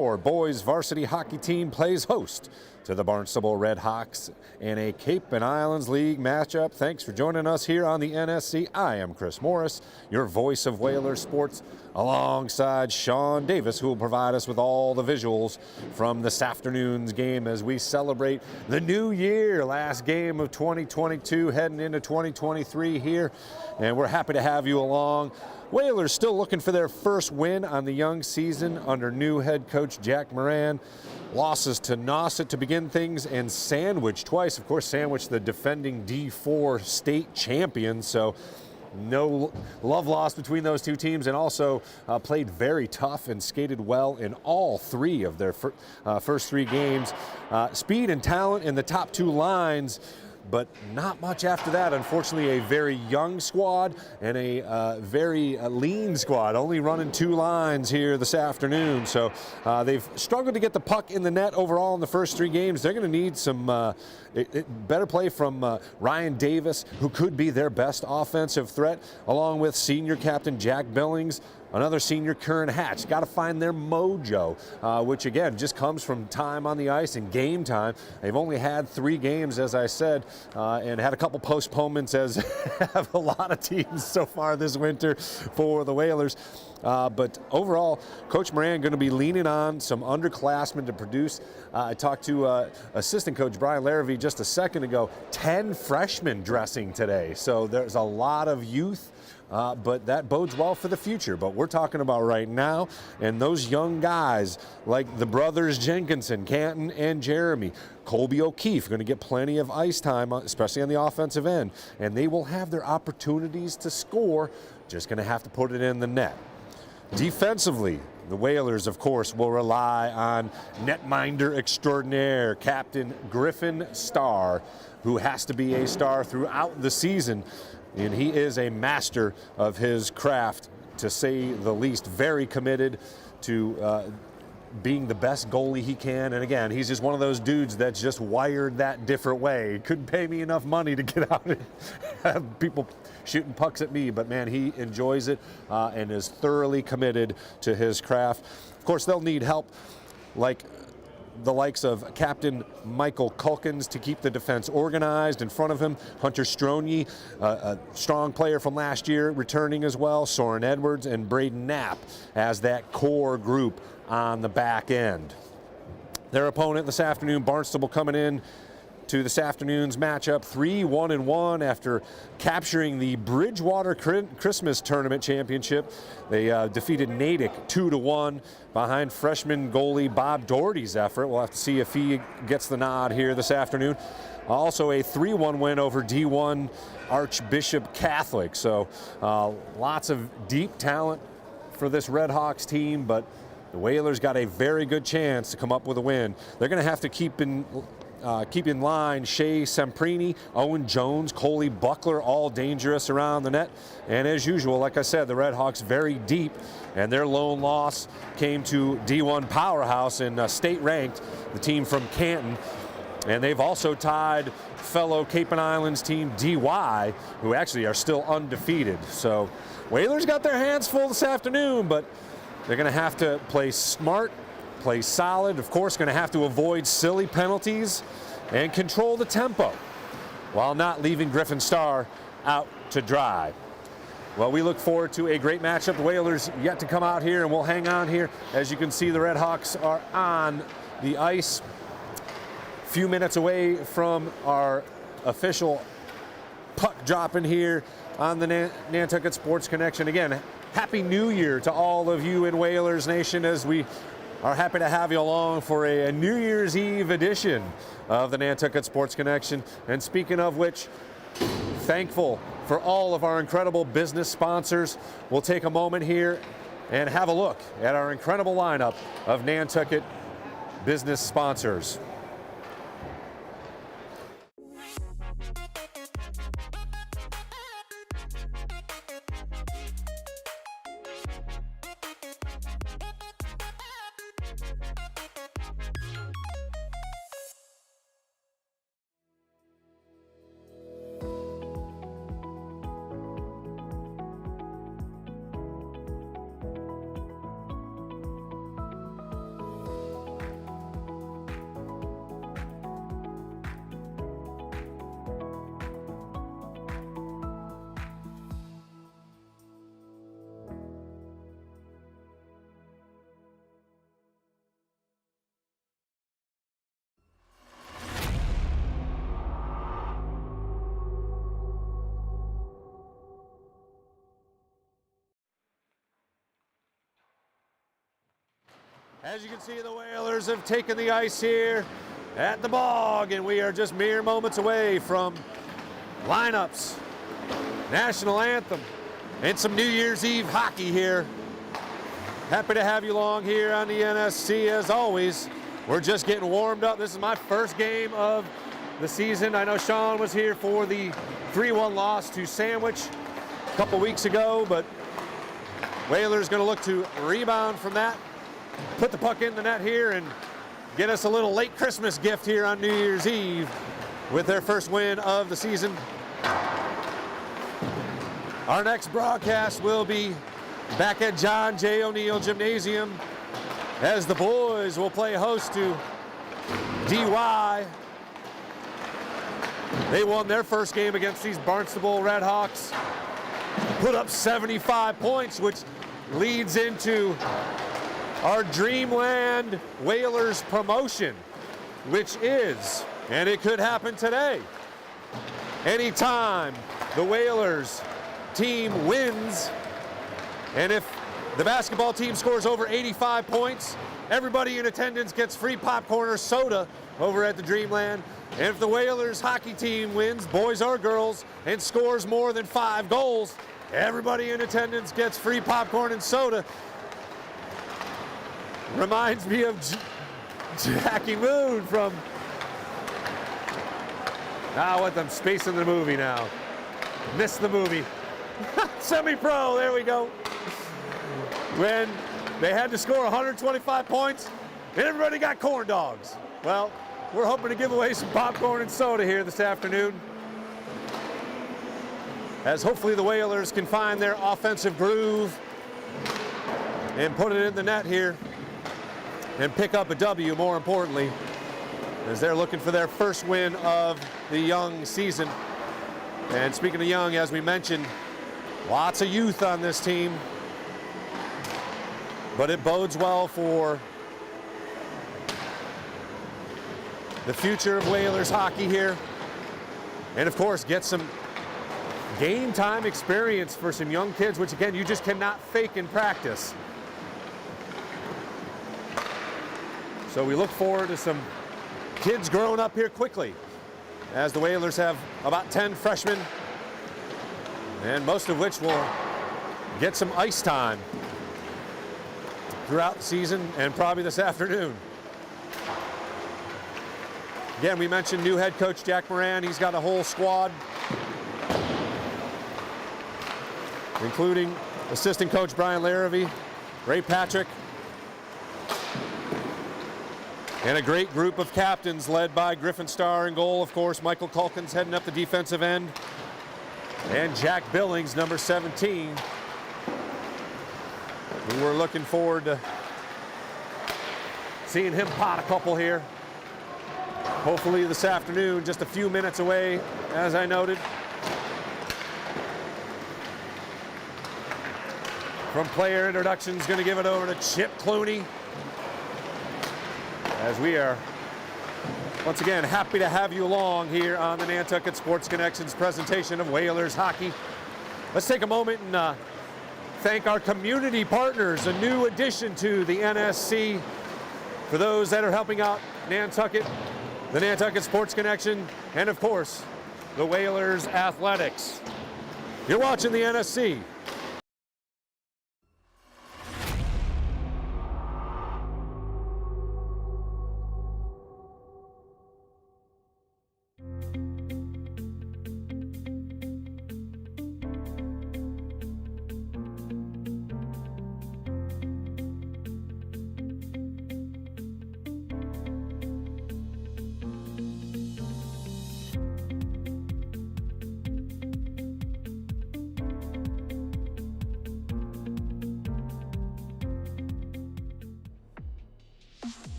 Our boys varsity hockey team plays host to the Barnstable Red Hawks in a Cape and Islands League matchup. Thanks for joining us here on the NSC. I am Chris Morris, your voice of Whalers sports, alongside Sean Davis, who will provide us with all the visuals from this afternoon's game as we celebrate the new year. Last game of 2022, heading into 2023 here, and we're happy to have you along. Whalers still looking for their first win on the young season under new head coach Jack Moran. Losses to Nauset to begin things and Sandwich twice. Of course, Sandwich, the defending D4 state champion, so no love lost between those two teams, and also played very tough and skated well in all three of their first three games. Speed and talent in the top two lines, but not much after that. Unfortunately, a very young squad and a very lean squad, only running two lines here this afternoon. So they've struggled to get the puck in the net overall in the first three games. They're going to need some better play from Ryan Davis, who could be their best offensive threat, along with senior captain Jack Billings, another senior, Kern Hatch. Got to find their mojo, which again just comes from time on the ice and game time. They've only had 3 games, as I said, and had a couple postponements, as have a lot of teams so far this winter for the Whalers. But overall, Coach Moran going to be leaning on some underclassmen to produce. I talked to assistant coach Brian Larrabee just a second ago. 10 freshmen dressing today, so there's a lot of youth. But that bodes well for the future. But we're talking about right now, and those young guys like the brothers Jenkinson, Canton and Jeremy, Colby O'Keefe, going to get plenty of ice time, especially on the offensive end, and they will have their opportunities to score, just going to have to put it in the net. Defensively, the Whalers, of course, will rely on netminder extraordinaire, Captain Griffin Starr, who has to be a star throughout the season. And he is a master of his craft, to say the least. Very committed to being the best goalie he can. And again, he's just one of those dudes that's just wired that different way. He couldn't pay me enough money to get out and have people shooting pucks at me, but man, he enjoys it and is thoroughly committed to his craft. Of course, they'll need help like the likes of Captain Michael Culkins to keep the defense organized in front of him. Hunter Stroney, a strong player from last year, returning as well. Soren Edwards and Braden Knapp as that core group on the back end. Their opponent this afternoon, Barnstable, coming in to this afternoon's matchup 3-1-1 after capturing the Bridgewater Christmas Tournament Championship. They defeated Natick 2-1 behind freshman goalie Bob Doherty's effort. We'll have to see if he gets the nod here this afternoon. Also a 3-1 win over D1 Archbishop Catholic. So lots of deep talent for this Red Hawks team, but the Whalers got a very good chance to come up with a win. They're going to have to keep in line Shea Semprini, Owen Jones, Coley Buckler, all dangerous around the net. And as usual, like I said, the Red Hawks very deep, and their lone loss came to D1 powerhouse and state ranked, the team from Canton. And they've also tied fellow Cape and Islands team DY, who actually are still undefeated. So Whalers got their hands full this afternoon, but they're going to have to play smart, play solid, of course, going to have to avoid silly penalties and control the tempo while not leaving Griffin Starr out to dry. Well, we look forward to a great matchup. The Whalers yet to come out here, and we'll hang on here. As you can see, the Red Hawks are on the ice. A few minutes away from our official puck dropping here on the Nantucket Sports Connection. Again, Happy New Year to all of you in Whalers Nation, as we are happy to have you along for a New Year's Eve edition of the Nantucket Sports Connection. And speaking of which, thankful for all of our incredible business sponsors. We'll take a moment here and have a look at our incredible lineup of Nantucket business sponsors. As you can see, the Whalers have taken the ice here at the Bog, and we are just mere moments away from lineups, national anthem, and some New Year's Eve hockey here. Happy to have you along here on the NSC as always. We're just getting warmed up. This is my first game of the season. I know Sean was here for the 3-1 loss to Sandwich a couple weeks ago, but Whalers going to look to rebound from that, put the puck in the net here, and get us a little late Christmas gift here on New Year's Eve with their first win of the season. Our next broadcast will be back at John J. O'Neill Gymnasium as the boys will play host to DY. They won their first game against these Barnstable Redhawks, put up 75 points, which leads into our Dreamland Whalers promotion, which is, and it could happen today, anytime the Whalers team wins, and if the basketball team scores over 85 points, everybody in attendance gets free popcorn or soda over at the Dreamland. And if the Whalers hockey team wins, boys or girls, and scores more than 5 goals, everybody in attendance gets free popcorn and soda. Reminds me of Jackie Moon from, what, I'm spacing the movie now. Missed the movie. Semi-pro, there we go. When they had to score 125 points, and everybody got corn dogs. Well, we're hoping to give away some popcorn and soda here this afternoon, as hopefully the Whalers can find their offensive groove and put it in the net here and pick up a W, more importantly, as they're looking for their first win of the young season. And speaking of young, as we mentioned, lots of youth on this team, but it bodes well for the future of Whalers hockey here. And of course, get some game time experience for some young kids, which again, you just cannot fake in practice. So we look forward to some kids growing up here quickly, as the Whalers have about 10 freshmen, and most of which will get some ice time throughout the season and probably this afternoon. Again, we mentioned new head coach Jack Moran. He's got a whole squad, including assistant coach Brian Larrabee, Ray Patrick, and a great group of captains led by Griffin Starr in goal, of course. Michael Culkin's heading up the defensive end, and Jack Billings, number 17. We were looking forward to seeing him pot a couple here. Hopefully this afternoon, just a few minutes away, as I noted. From player introductions, going to give it over to Chip Clooney, as we are, once again, happy to have you along here on the Nantucket Sports Connections presentation of Whalers hockey. Let's take a moment and thank our community partners, a new addition to the NSC. For those that are helping out Nantucket, the Nantucket Sports Connection, and of course, the Whalers Athletics. You're watching the NSC.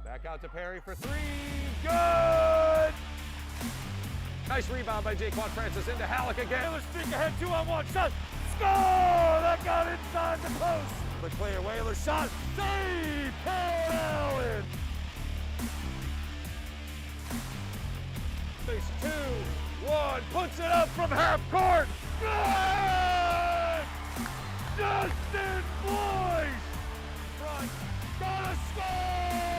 Back out to Perry for 3. Good! Nice rebound by Jaquan Francis into Halleck again. Let's streak ahead, 2-on-1 shot. Score! That got inside the post. the clear. Whaler shot. Save! Paul Allen! Face 2-1. Puts it up from half court. Good! Justin Boyce! Front. Gonna score!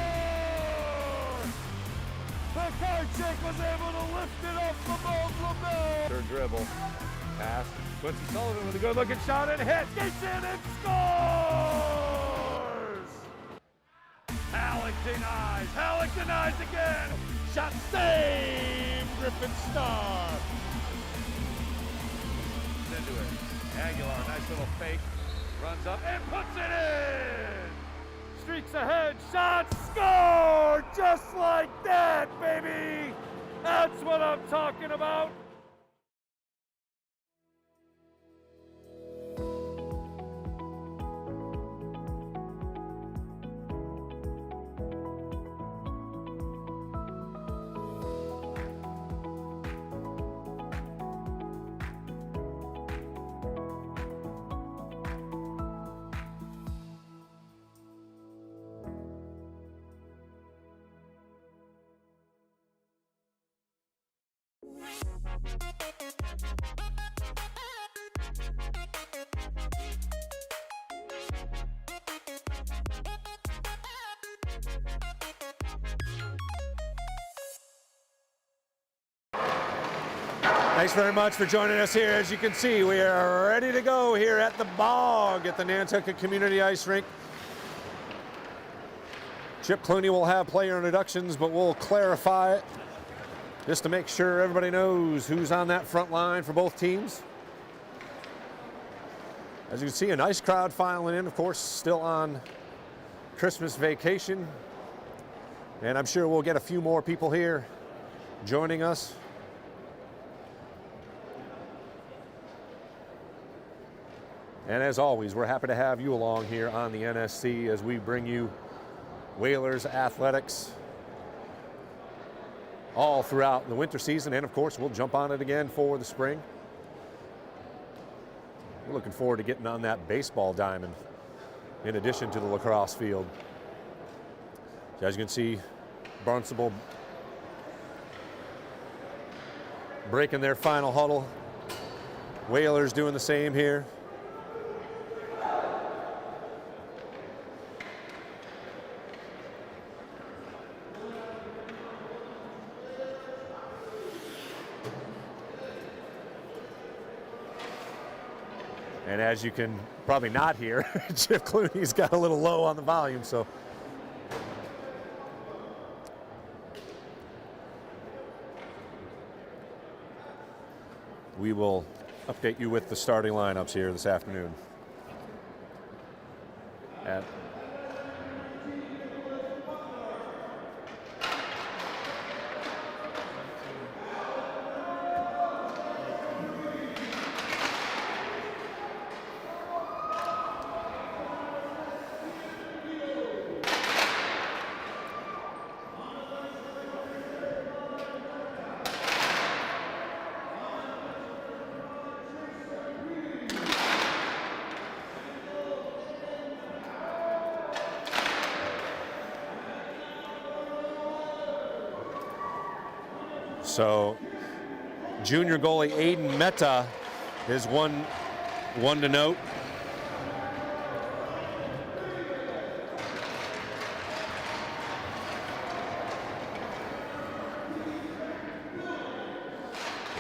Pekarczyk was able to lift it up above LaBelle. Third dribble. Pass. Quincy Sullivan with a good looking shot and hits. Gets in and scores! Halleck denies. Halleck denies again. Shot saved. Griffin Starr. Into it. Aguilar, nice little fake. Runs up and puts it in. Streaks ahead. Shot scored. Just like that, baby. That's what I'm talking about. Thanks very much for joining us here. As you can see, we are ready to go here at the Bog at the Nantucket Community Ice Rink. Chip Clooney will have player introductions, but we'll clarify it just to make sure everybody knows who's on that front line for both teams. As you can see, a nice crowd filing in, of course, still on Christmas vacation. And I'm sure we'll get a few more people here joining us. And as always, we're happy to have you along here on the NSC as we bring you Whalers athletics all throughout the winter season. And of course, we'll jump on it again for the spring. We're looking forward to getting on that baseball diamond in addition to the lacrosse field. So as you can see, Barnstable breaking their final huddle. Whalers doing the same here. And as you can probably not hear, Chip Clooney's got a little low on the volume, so. We will update you with the starting lineups here this afternoon. So junior goalie Aiden Mehta is one to note.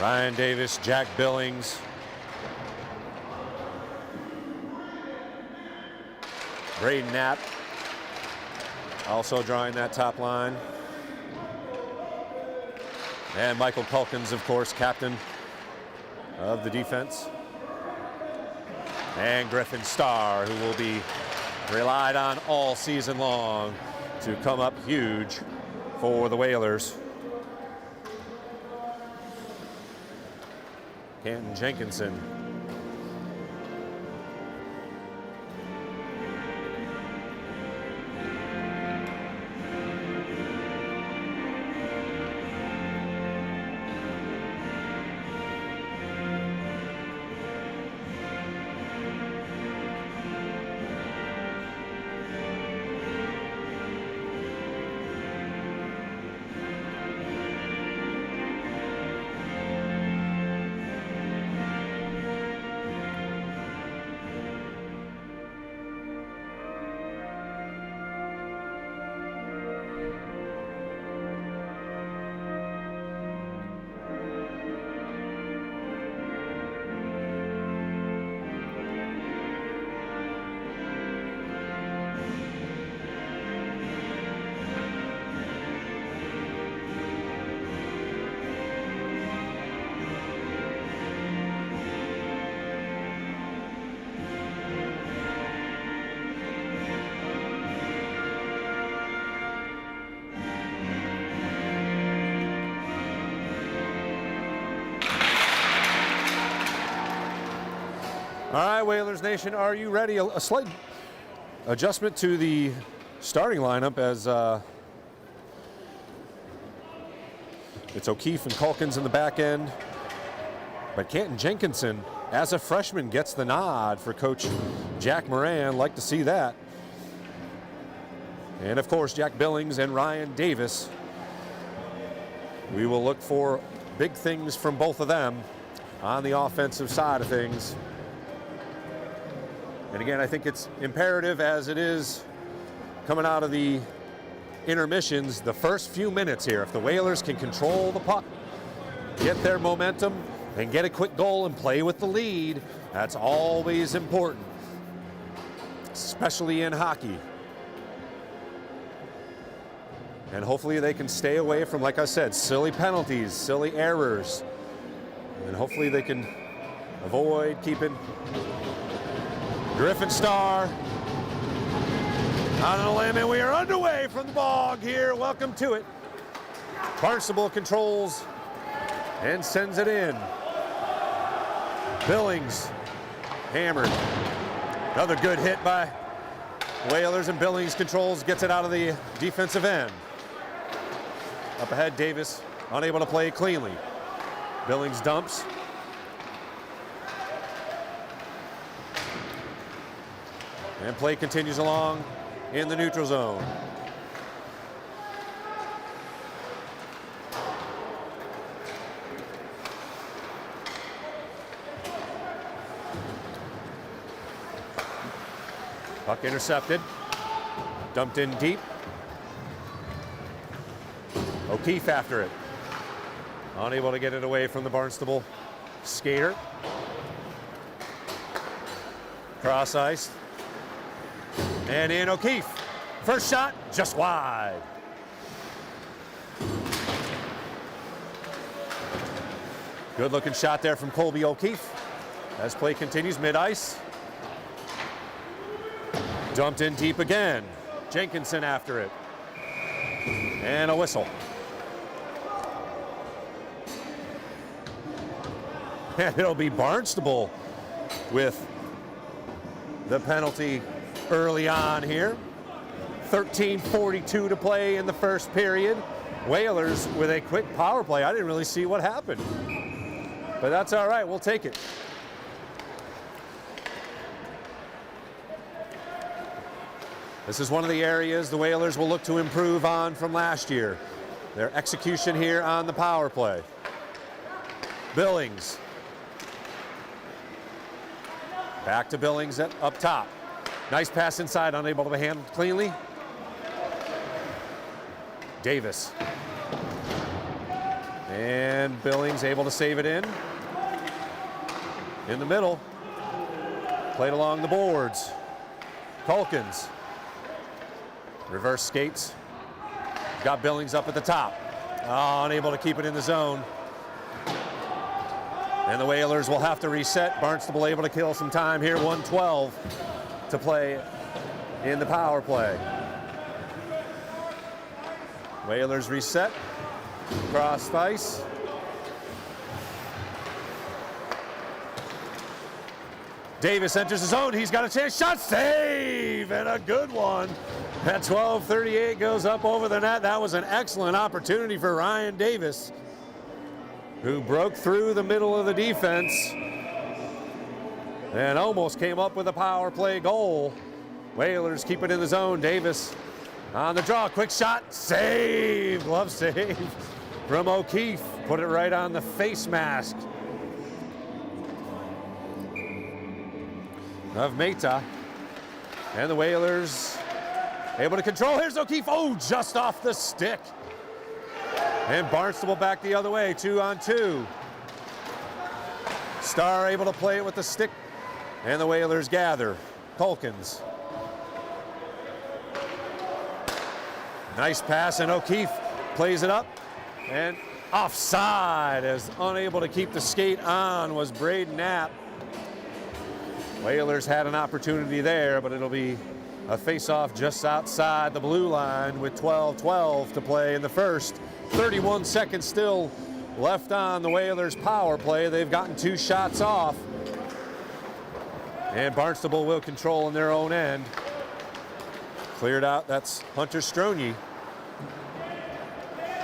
Ryan Davis, Jack Billings. Braden Knapp also drawing that top line. And Michael Culkins, of course, captain of the defense. And Griffin Starr, who will be relied on all season long to come up huge for the Whalers. Canton Jenkinson. All right, Whalers Nation, are you ready? A slight adjustment to the starting lineup as it's O'Keefe and Calkins in the back end. But Canton Jenkinson, as a freshman, gets the nod for Coach Jack Moran. Like to see that. And, of course, Jack Billings and Ryan Davis. We will look for big things from both of them on the offensive side of things. And again, I think it's imperative, as it is coming out of the intermissions, the first few minutes here, if the Whalers can control the puck, get their momentum, and get a quick goal and play with the lead, that's always important, especially in hockey. And hopefully they can stay away from, like I said, silly penalties, silly errors. And hopefully they can avoid keeping Griffin Star on a limb, and we are underway from the bog here. Welcome to it. Barnstable controls and sends it in. Billings hammered. Another good hit by Whalers, and Billings controls, gets it out of the defensive end. Up ahead, Davis unable to play cleanly. Billings dumps. And play continues along in the neutral zone. Puck intercepted. Dumped in deep. O'Keefe after it. Unable to get it away from the Barnstable skater. Cross ice. And in O'Keefe. First shot, just wide. Good looking shot there from Colby O'Keefe. As play continues mid-ice. Dumped in deep again. Jenkinson after it. And a whistle. And it'll be Barnstable with the penalty early on here. 13:42 to play in the first period. Whalers with a quick power play. I didn't really see what happened, but that's all right. We'll take it. This is one of the areas the Whalers will look to improve on from last year. Their execution here on the power play. Billings. Back to Billings up top. Nice pass inside, unable to be handled cleanly. Davis. And Billings able to save it in. In the middle. Played along the boards. Calkins. Reverse skates. Got Billings up at the top. Oh, unable to keep it in the zone. And the Whalers will have to reset. Barnstable able to kill some time here. 1:12 to play in the power play. Whalers reset. Cross ice. Davis enters the zone. He's got a chance. Shot, save, and a good one. At 12:38 goes up over the net. That was an excellent opportunity for Ryan Davis, who broke through the middle of the defense and almost came up with a power play goal. Whalers keep it in the zone. Davis on the draw. Quick shot. Save. Glove save from O'Keefe. Put it right on the face mask of Meta. And the Whalers able to control. Here's O'Keefe. Oh, just off the stick. And Barnstable back the other way, 2-on-2. Star able to play it with the stick, and the Whalers gather. Calkins. Nice pass, and O'Keefe plays it up, and offside, as unable to keep the skate on was Braden Knapp. Whalers had an opportunity there, but it'll be a face-off just outside the blue line with 12:12 to play in the first. 31 seconds still left on the Whalers power play. They've gotten 2 shots off. And Barnstable will control in their own end. Cleared out, that's Hunter Stroney,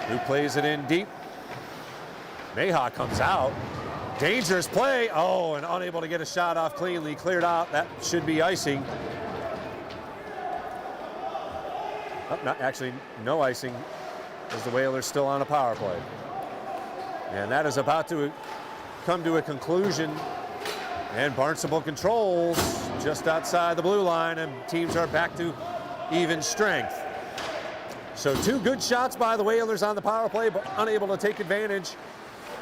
who plays it in deep. Mayhaw comes out. Dangerous play. Oh, and unable to get a shot off cleanly. Cleared out. That should be icing. Oh, not actually, no icing, as the Whalers still on a power play. And that is about to come to a conclusion. And Barnstable controls just outside the blue line, and teams are back to even strength. So 2 good shots by the Whalers on the power play, but unable to take advantage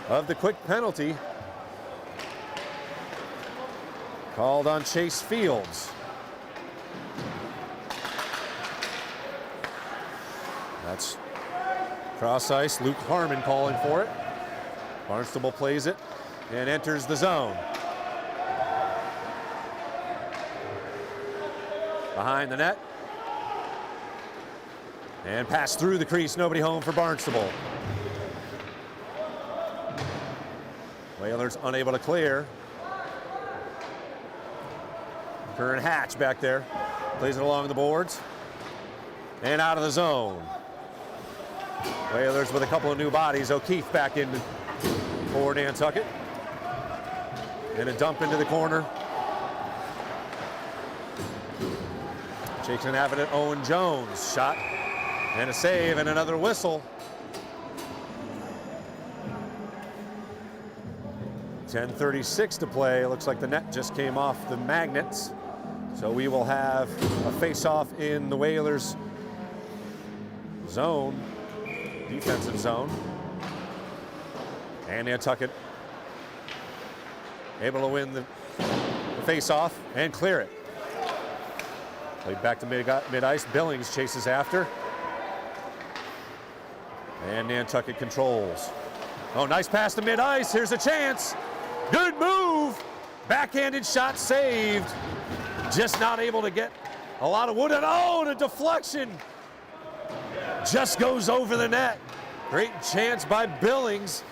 of the quick penalty called on Chase Fields. That's cross ice, Luke Harmon calling for it. Barnstable plays it and enters the zone. Behind the net. And pass through the crease, nobody home for Barnstable. Whalers unable to clear. Curran Hatch back there. Plays it along the boards. And out of the zone. Whalers with a couple of new bodies. O'Keefe back in for Nantucket. And a dump into the corner. Jason Abbott, Owen Jones. Shot and a save and another whistle. 10:36 to play. Looks like the net just came off the magnets. So we will have a face-off in the Whalers zone, defensive zone. And Nantucket able to win the face-off and clear it. Played back to mid-ice. Billings chases after. And Nantucket controls. Oh, nice pass to mid-ice. Here's a chance. Good move. Backhanded shot saved. Just not able to get a lot of wood. And oh, the deflection just goes over the net. Great chance by Billings.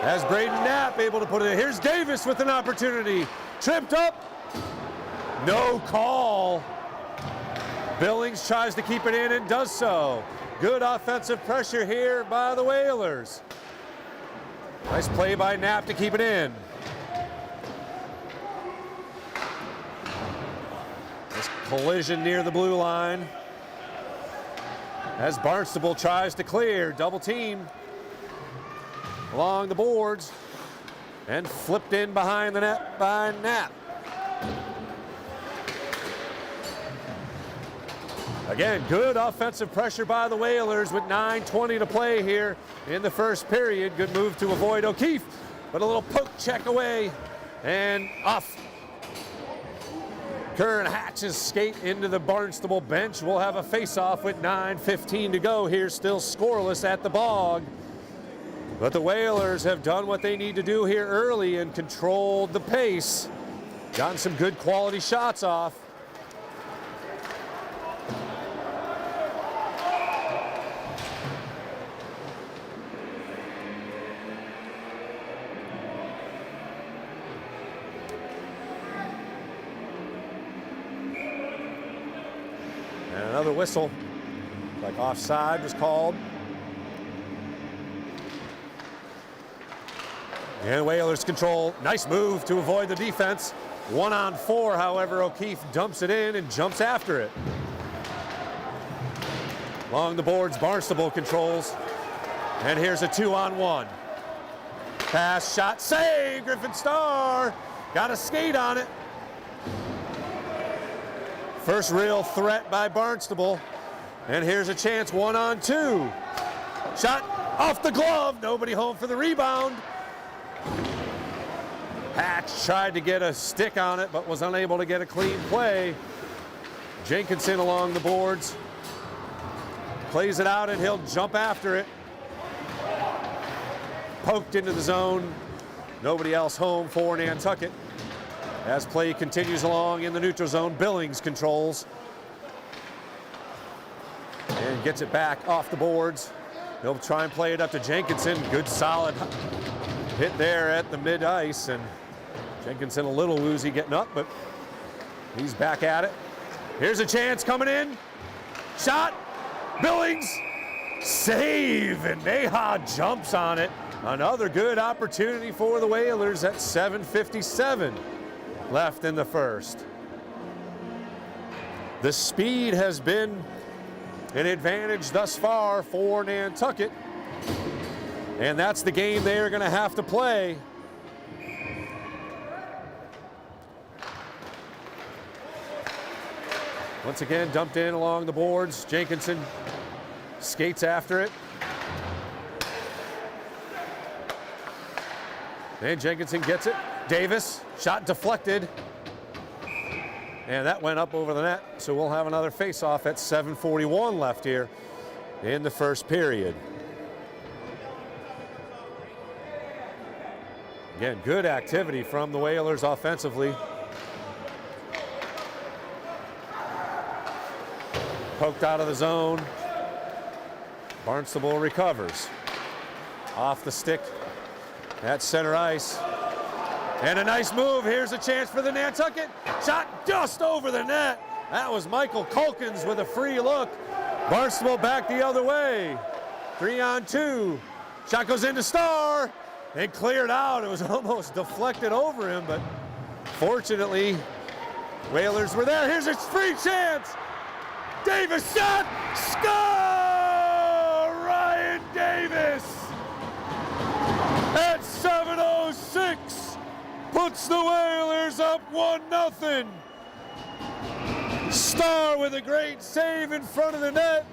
As Braden Knapp able to put it in. Here's Davis with an opportunity. Tripped up. No call. Billings tries to keep it in and does so. Good offensive pressure here by the Whalers. Nice play by Knapp to keep it in. This collision near the blue line. As Barnstable tries to clear, double team along the boards and flipped in behind the net by Knapp. Again, good offensive pressure by the Whalers with 9:20 to play here in the first period. Good move to avoid O'Keefe, but a little poke check away and off. Curran Hatch's skate into the Barnstable bench. We'll have a face-off with 9:15 to go here, still scoreless at the Bog. But the Whalers have done what they need to do here early and controlled the pace. Gotten some good quality shots off. And another whistle, like offside was called. And Whalers control. Nice move to avoid the defense. 1-on-4, however, O'Keefe dumps it in and jumps after it. Along the boards, Barnstable controls. And here's a 2-on-1. Pass, shot, save! Griffin Starr got a skate on it. First real threat by Barnstable. And here's a chance, 1-on-2. Shot off the glove, nobody home for the rebound. Hatch tried to get a stick on it, but was unable to get a clean play. Jenkinson along the boards. Plays it out and he'll jump after it. Poked into the zone. Nobody else home for Nantucket. As play continues along in the neutral zone, Billings controls. And gets it back off the boards. He'll try and play it up to Jenkinson. Good solid hit there at the mid-ice, and Jenkinson a little woozy getting up, but he's back at it. Here's a chance coming in. Shot. Billings. Save. And Neha jumps on it. Another good opportunity for the Whalers at 7:57 left in the first. The speed has been an advantage thus far for Nantucket. And that's the game they're going to have to play. Once again, dumped in along the boards. Jenkinson skates after it. And Jenkinson gets it. Davis, shot deflected. And that went up over the net. So we'll have another face-off at 7:41 left here in the first period. Again, good activity from the Whalers offensively. Poked out of the zone. Barnstable recovers. Off the stick at center ice. And a nice move. Here's a chance for the Nantucket. Shot just over the net. That was Michael Culkins with a free look. Barnstable back the other way. 3-on-2. Shot goes into Starr. And cleared out. It was almost deflected over him, but fortunately, Whalers were there. Here's a free chance. Davis shot. Score! Ryan Davis at 7:06 puts the Whalers up 1-0. Starr with a great save in front of the net.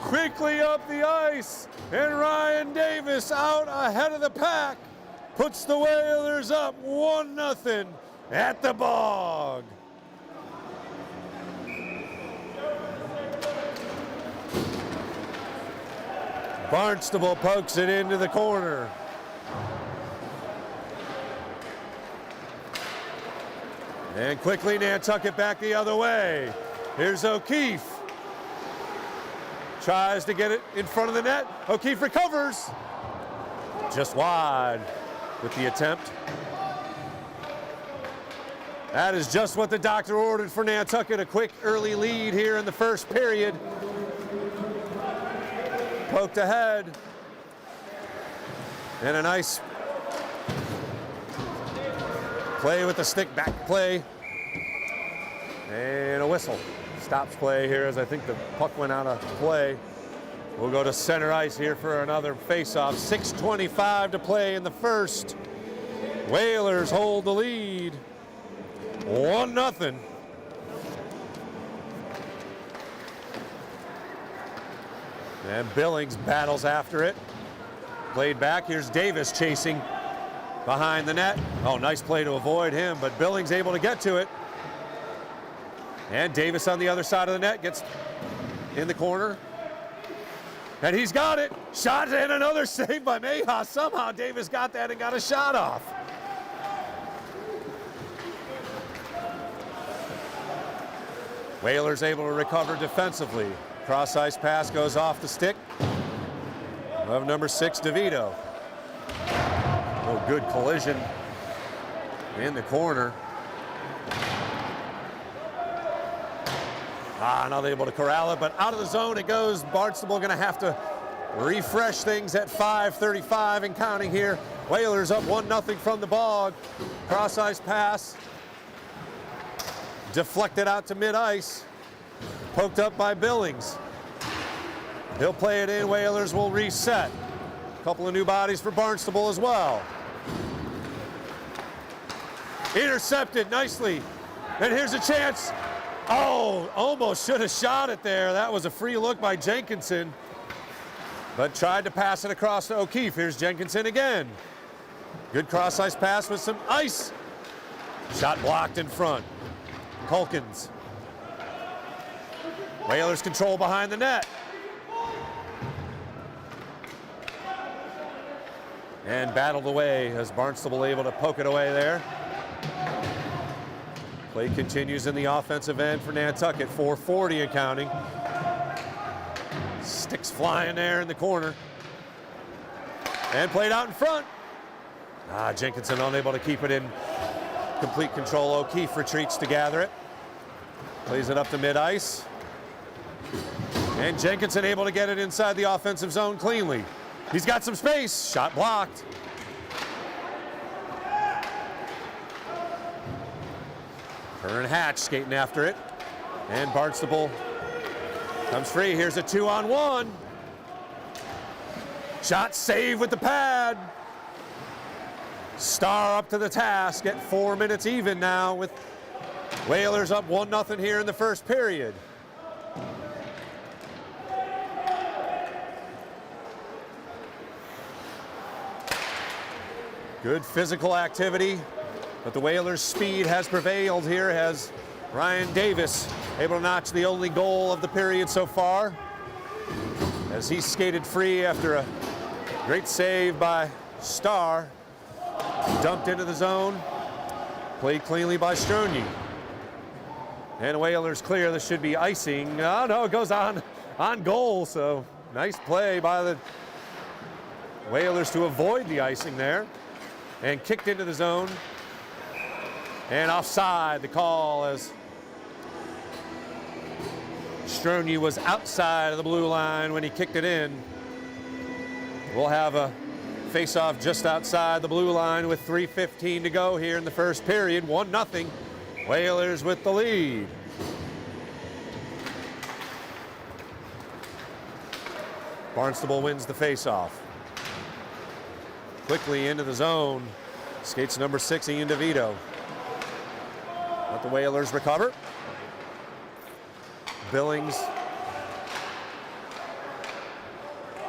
Quickly up the ice, and Ryan Davis out ahead of the pack puts the Whalers up 1-0 at the Bog. Barnstable pokes it into the corner. And quickly Nantucket back the other way. Here's O'Keefe. Tries to get it in front of the net. O'Keefe recovers. Just wide with the attempt. That is just what the doctor ordered for Nantucket. A quick early lead here in the first period. Poked ahead. And a nice play with the stick, back play. And a whistle. Stops play here as I think the puck went out of play. We'll go to center ice here for another face-off. 6:25 to play in the first. Whalers hold the lead. 1-0. And Billings battles after it. Played back. Here's Davis chasing behind the net. Oh, nice play to avoid him, but Billings able to get to it. And Davis on the other side of the net gets in the corner. And he's got it. Shot and another save by Mayhaw. Somehow Davis got that and got a shot off. Whalers able to recover defensively. Cross-ice pass goes off the stick of number 6, DeVito. Oh, good collision in the corner. Not able to corral it, but out of the zone it goes. Barnstable going to have to refresh things at 5:35 and counting here. Whalers up 1-0 from the Bog. Cross-ice pass. Deflected out to mid-ice. Poked up by Billings. He'll play it in. Whalers will reset. A couple of new bodies for Barnstable as well. Intercepted nicely. And here's a chance. Oh, almost should have shot it there. That was a free look by Jenkinson. But tried to pass it across to O'Keefe. Here's Jenkinson again. Good cross-ice pass with some ice. Shot blocked in front. Culkins. Whalers control behind the net. And battled away as Barnstable able to poke it away there. Play continues in the offensive end for Nantucket. 4:40 and counting. Sticks flying there in the corner. And played out in front. Jenkinson unable to keep it in complete control. O'Keefe retreats to gather it. Plays it up to mid-ice. And Jenkinson able to get it inside the offensive zone cleanly. He's got some space. Shot blocked. Curran Hatch skating after it. And Barnstable comes free. Here's a 2-on-1. Shot saved with the pad. Star up to the task at 4 minutes even now with Whalers up 1-0 here in the first period. Good physical activity, but the Whalers' speed has prevailed here as Ryan Davis able to notch the only goal of the period so far as he skated free after a great save by Starr. Dumped into the zone, played cleanly by Strony. And Whalers clear. This should be icing. Oh no, it goes on goal, so nice play by the Whalers to avoid the icing there. And kicked into the zone. And offside, the call as Strony was outside of the blue line when he kicked it in. We'll have a face-off just outside the blue line with 3:15 to go here in the first period. 1-0. Whalers with the lead. Barnstable wins the face-off. Quickly into the zone. Skates number 6, Ian DeVito. Let the Whalers recover. Billings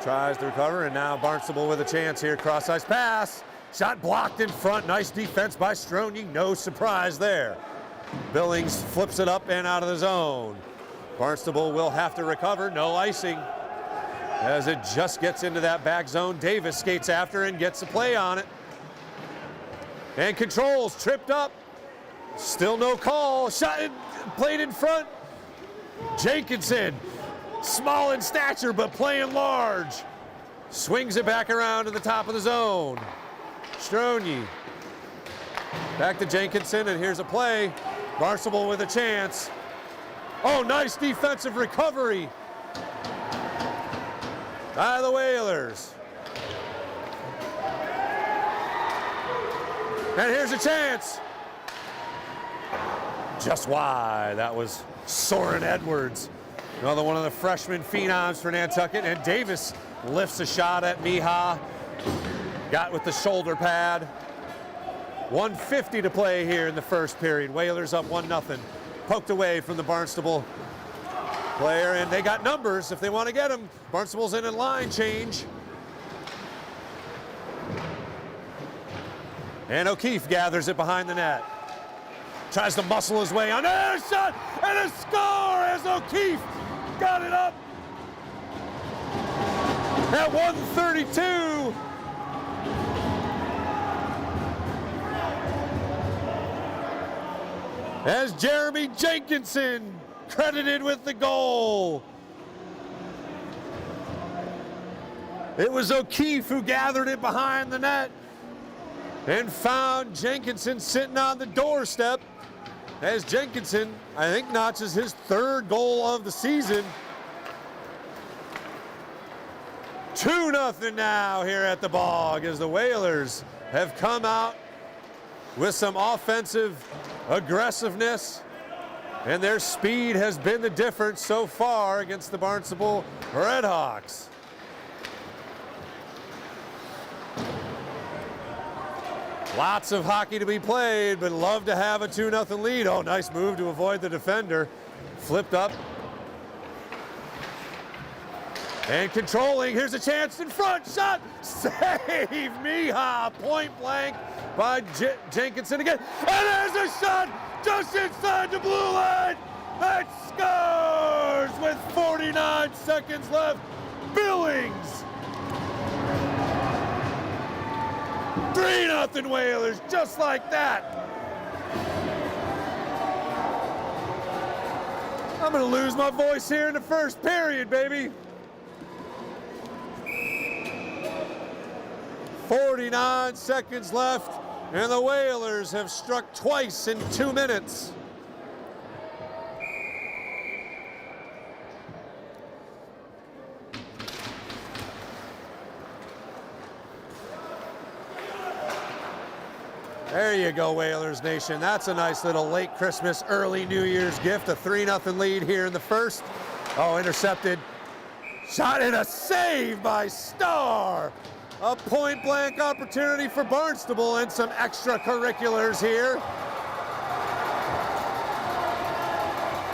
tries to recover, and now Barnstable with a chance here. Cross-ice pass. Shot blocked in front. Nice defense by Strony. No surprise there. Billings flips it up and out of the zone. Barnstable will have to recover. No icing as it just gets into that back zone. Davis skates after and gets a play on it. And controls, tripped up. Still no call. Shot played in front. Jenkinson, small in stature but playing large. Swings it back around to the top of the zone. Strony. Back to Jenkinson, and here's a play. Barnstable with a chance. Oh, nice defensive recovery by the Whalers. And here's a chance. Just wide. That was Soren Edwards, another one of the freshman phenoms for Nantucket. And Davis lifts a shot at Miha. Got with the shoulder pad. 1:50 to play here in the first period. Whalers up 1-0. Poked away from the Barnstable player, and they got numbers if they want to get them. Barnstable's in a line change. And O'Keefe gathers it behind the net. Tries to muscle his way on. And a shot and a score as O'Keefe got it up at 1:32. As Jeremy Jenkinson credited with the goal. It was O'Keefe who gathered it behind the net and found Jenkinson sitting on the doorstep as Jenkinson, I think, notches his 3rd goal of the season. 2-0 now here at the Bog as the Whalers have come out with some offensive aggressiveness, and their speed has been the difference so far against the Barnstable Redhawks. Lots of hockey to be played, but love to have a 2-0 lead. Oh, nice move to avoid the defender. Flipped up. And controlling, here's a chance in front, shot, save, Miha, point blank by Jenkinson again. And there's a shot just inside the blue line that scores with 49 seconds left. Billings. 3-0 Whalers, just like that. I'm gonna lose my voice here in the first period, baby. 49 seconds left. And the Whalers have struck twice in 2 minutes. There you go, Whalers Nation. That's a nice little late Christmas, early New Year's gift. A 3-0 lead here in the first. Oh, intercepted. Shot and a save by Starr. A point-blank opportunity for Barnstable and some extracurriculars here.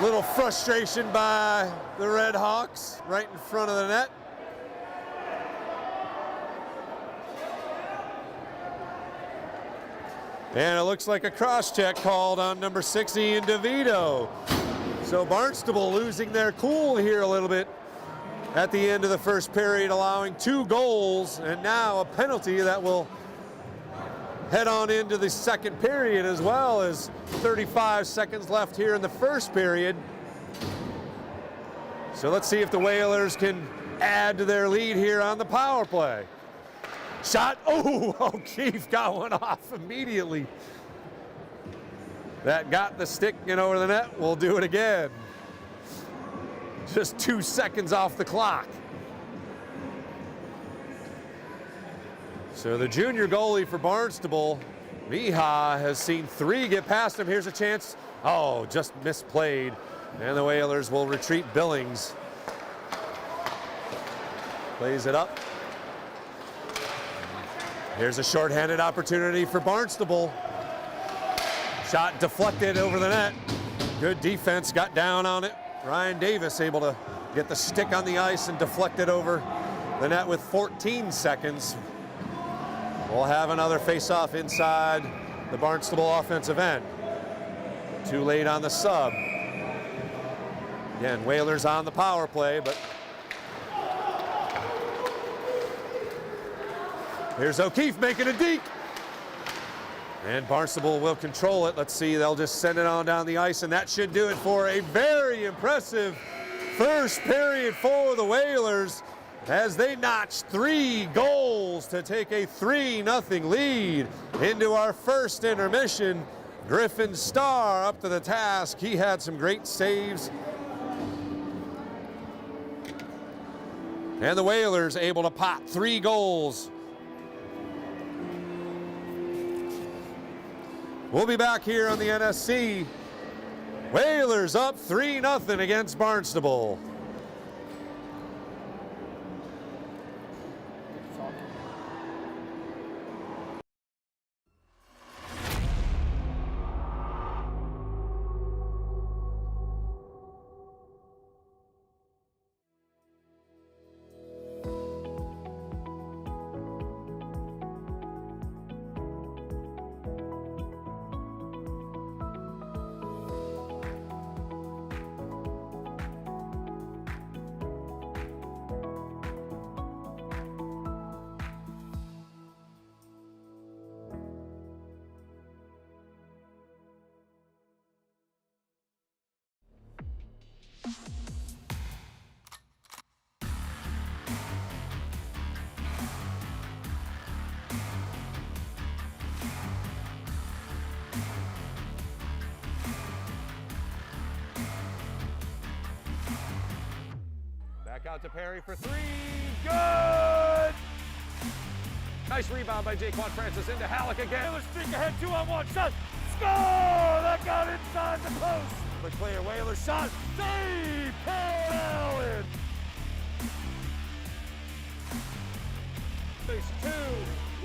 Little frustration by the Red Hawks right in front of the net. And it looks like a cross-check called on number 6, Ian DeVito. So Barnstable losing their cool here a little bit at the end of the first period, allowing 2 goals and now a penalty that will head on into the second period, as well as 35 seconds left here in the first period. So let's see if the Whalers can add to their lead here on the power play. Shot, oh, O'Keefe got one off immediately. That got the stick in over the net. We'll do it again. Just 2 seconds off the clock. So the junior goalie for Barnstable, Miha, has seen 3 get past him. Here's a chance. Oh, just misplayed. And the Whalers will retreat. Billings plays it up. Here's a shorthanded opportunity for Barnstable. Shot deflected over the net. Good defense, got down on it. Ryan Davis able to get the stick on the ice and deflect it over the net with 14 seconds. We'll have another face-off inside the Barnstable offensive end. Too late on the sub. Again, Whalers on the power play, but here's O'Keefe making a deke. And Barnstable will control it. Let's see, they'll just send it on down the ice, and that should do it for a very impressive first period for the Whalers as they notched 3 goals to take a 3-0 lead into our first intermission. Griffin Starr up to the task. He had some great saves. And the Whalers able to pot 3 goals. We'll be back here on the NSC. Whalers up 3-0 against Barnstable. Back out to Perry for 3. Good! Nice rebound by Jaquan Francis into Halleck again. Whalers streak ahead, 2-on-1 shot. Score! That got inside the post. The clear Whalers shot. Save! Paul Allen! Face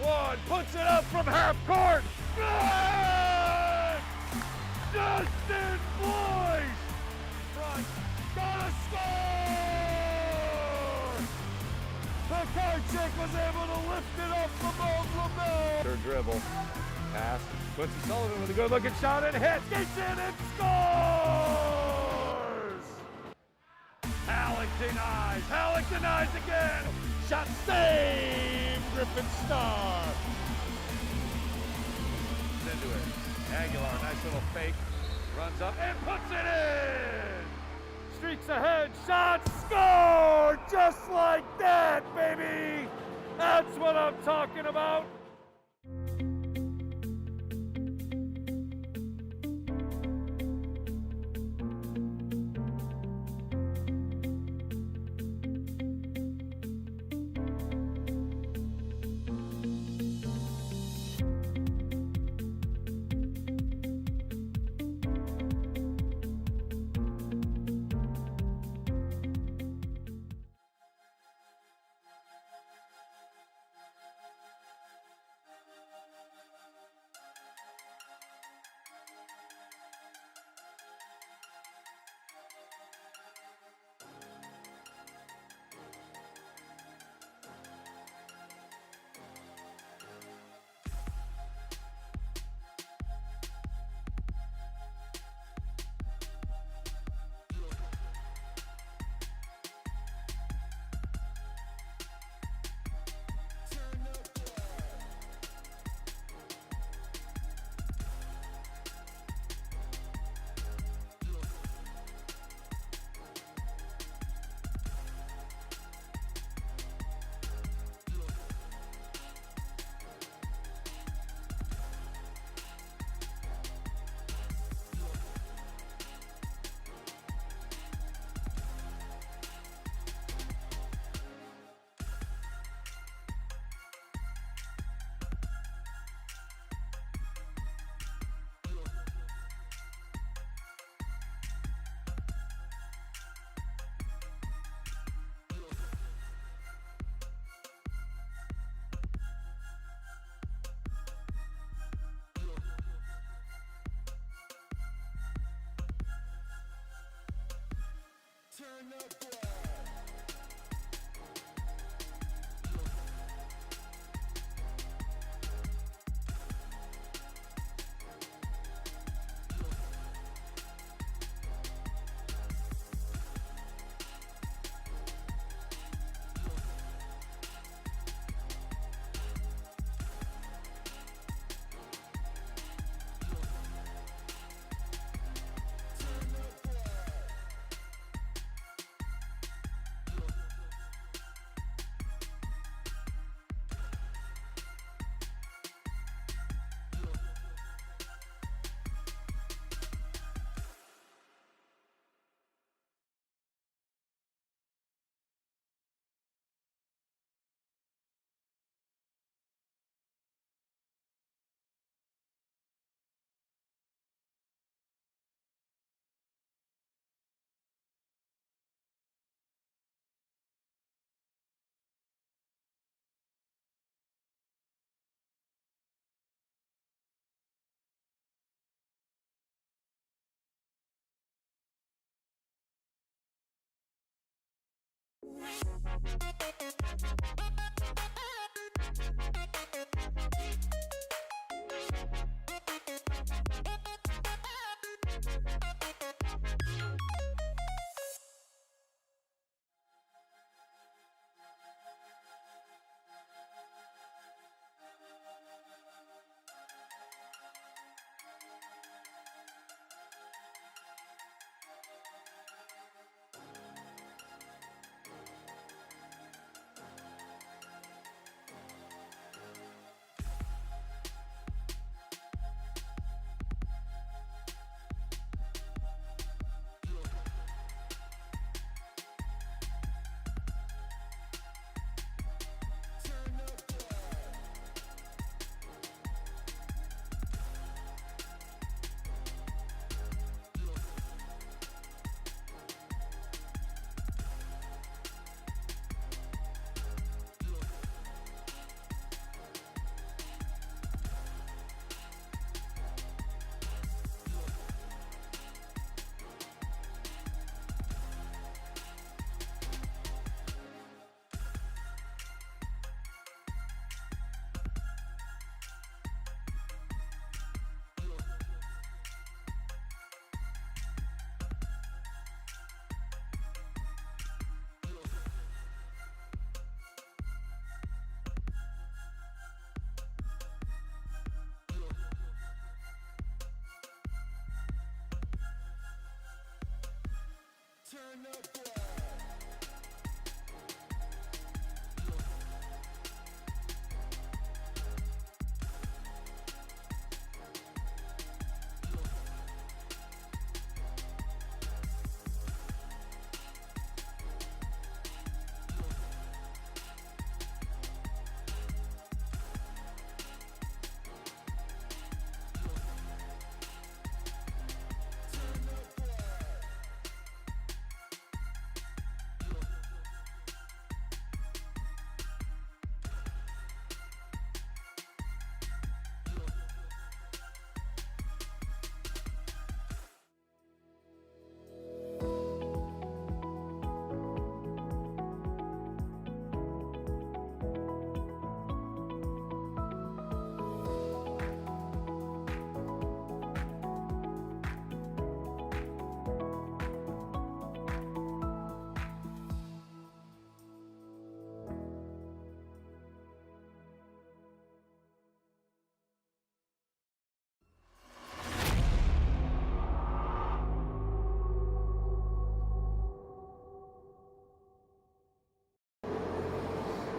2-1. Puts it up from half court. Good! Justin Boyce! Front. Gotta score! The card check was able to lift it up from LeBell. Third dribble. Pass. Quincy Sullivan with a good looking shot and hits. Gets in and scores! Halleck denies. Halleck denies again. Shot saved. Griffin Starr. Into it. Aguilar, nice little fake. Runs up and puts it in. Streaks ahead, shot, score! Just like that, baby! That's what I'm talking about.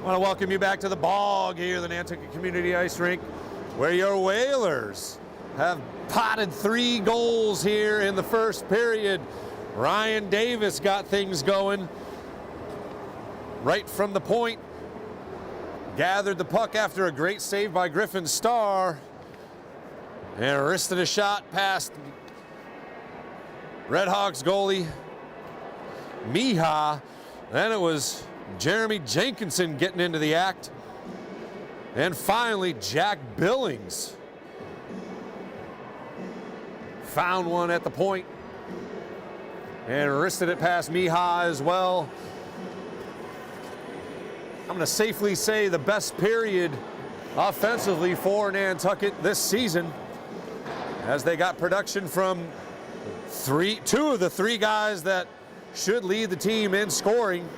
I want to welcome you back to the bog here, the Nantucket Community Ice Rink, where your Whalers have potted 3 goals here in the first period. Ryan Davis got things going right from the point. Gathered the puck after a great save by Griffin Starr. And wristed a shot past Red Hawks goalie Mija. Then it was Jeremy Jenkinson getting into the act. And finally, Jack Billings found one at the point. and wristed it past Mihai as well. I'm going to safely say the best period offensively for Nantucket this season, as they got production from two of the three guys that should lead the team in scoring.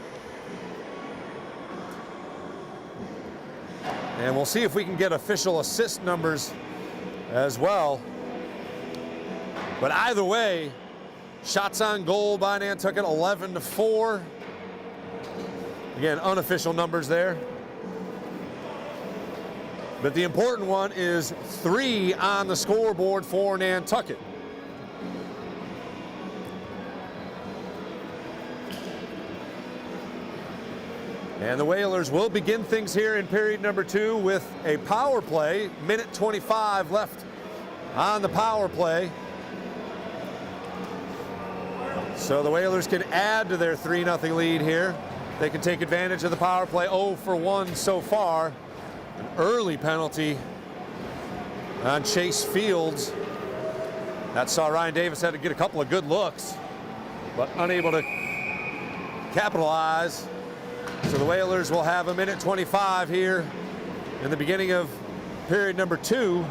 And we'll see if we can get official assist numbers as well. But either way, shots on goal by Nantucket, 11-4. Again, unofficial numbers there. But the important one is 3 on the scoreboard for Nantucket. And the Whalers will begin things here in period number 2 with a power play. Minute 25 left on the power play. So the Whalers can add to their 3-0 lead here. They can take advantage of the power play. 0 for 1 so far. An early penalty on Chase Fields. That saw Ryan Davis had to get a couple of good looks, but unable to capitalize. So the Whalers will have a minute 25 here in the beginning of period number 2.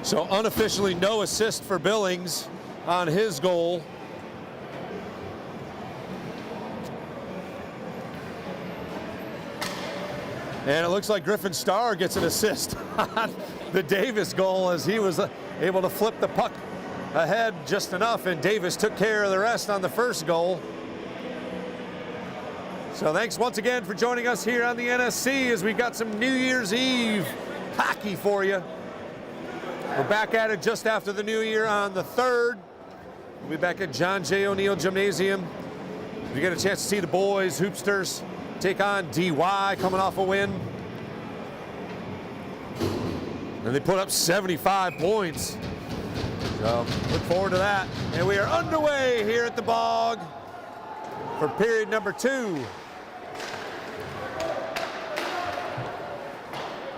So unofficially no assist for Billings on his goal. And it looks like Griffin Starr gets an assist on the Davis goal, as he was able to flip the puck ahead just enough, and Davis took care of the rest on the first goal. So thanks once again for joining us here on the NSC, as we've got some New Year's Eve hockey for you. We're back at it just after the New Year on the 3rd. We'll be back at John J. O'Neill Gymnasium. If you get a chance to see the boys, Hoopsters, take on DY coming off a win. And they put up 75 points. So look forward to that. And we are underway here at the Bog for period number 2.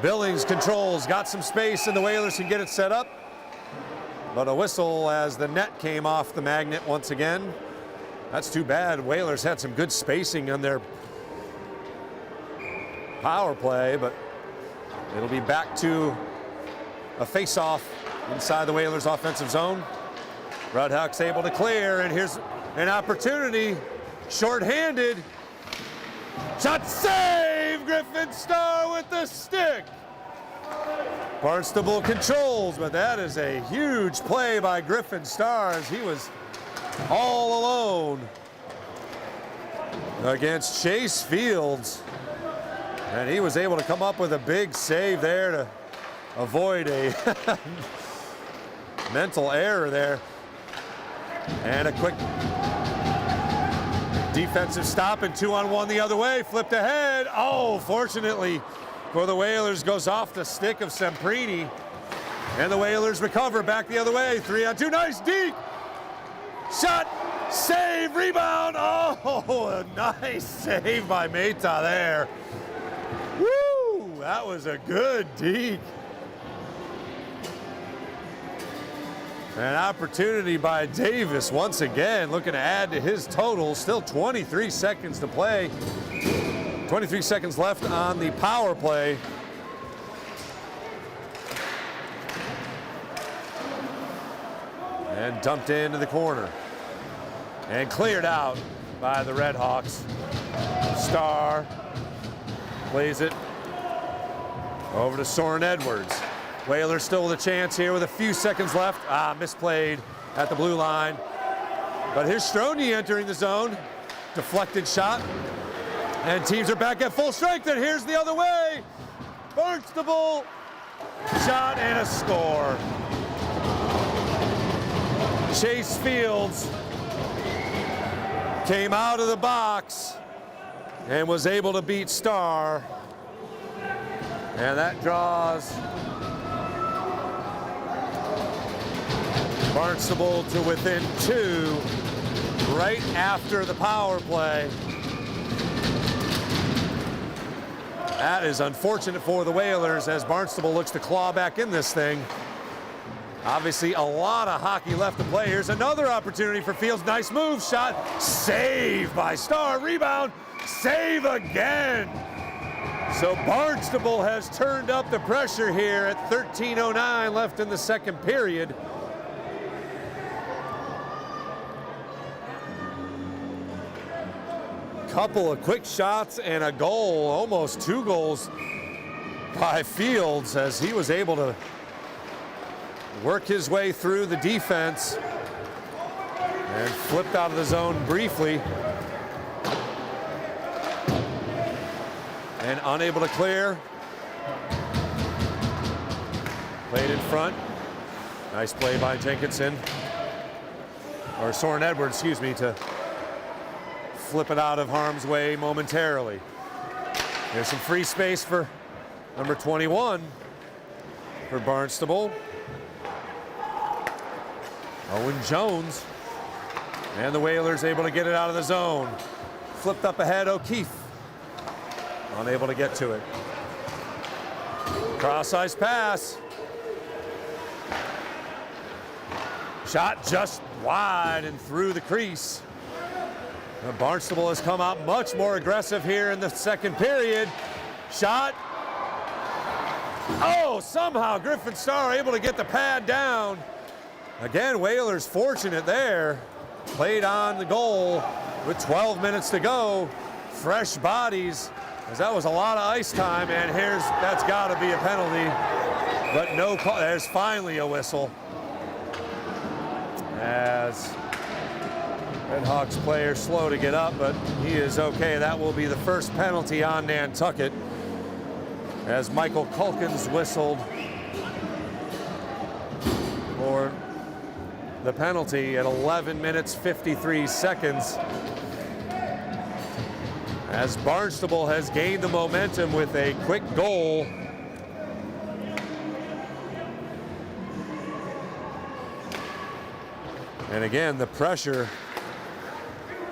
Billings controls, got some space, and the Whalers can get it set up. But a whistle as the net came off the magnet once again. That's too bad. Whalers had some good spacing on their power play, but it'll be back to a face-off inside the Whalers' offensive zone. Rudhuck's able to clear, and here's an opportunity. Short-handed. Shot save! Griffin Starr with the stick. Barnstable controls, but that is a huge play by Griffin Starr, as he was all alone against Chase Fields. And he was able to come up with a big save there to avoid a mental error there. And a quick defensive stop, and 2-on-1 the other way, flipped ahead. Oh, fortunately for the Whalers, goes off the stick of Semprini. And the Whalers recover back the other way. 3-on-2, nice deep shot, save, rebound. Oh, a nice save by Meta there. Woo, that was a good deke. An opportunity by Davis once again, looking to add to his total. Still 23 seconds to play. 23 seconds left on the power play. And dumped into the corner. And cleared out by the Red Hawks. Starr plays it over to Soren Edwards. Whalers still with a chance here with a few seconds left. Misplayed at the blue line. But here's Stroni entering the zone. Deflected shot. And teams are back at full strength, and here's the other way. Barnstable shot and a score. Chase Fields came out of the box and was able to beat Starr. And that draws Barnstable to within 2 right after the power play. That is unfortunate for the Whalers as Barnstable looks to claw back in this thing. Obviously, a lot of hockey left to play. Here's another opportunity for Fields. Nice move, shot, save by Starr, rebound, save again. So Barnstable has turned up the pressure here at 13:09 left in the second period. Couple of quick shots and a goal, almost 2 goals by Fields as he was able to work his way through the defense and flipped out of the zone briefly and unable to clear. Played in front. Nice play by Jenkinson, or Soren Edwards, excuse me, to flip it out of harm's way momentarily. There's some free space for number 21 for Barnstable. Owen Jones, and the Whalers able to get it out of the zone. Flipped up ahead, O'Keefe, unable to get to it. Cross-ice pass. Shot just wide and through the crease. Now Barnstable has come out much more aggressive here in the second period. Shot. Oh, somehow Griffin Starr able to get the pad down. Again, Whalers fortunate there. Played on the goal with 12 minutes to go. Fresh bodies, as that was a lot of ice time, and that's got to be a penalty. But no call. There's finally a whistle. As Redhawks player slow to get up, but he is okay. That will be the first penalty on Nantucket as Michael Culkins whistled for the penalty at 11 minutes 53 seconds as Barnstable has gained the momentum with a quick goal. And again, the pressure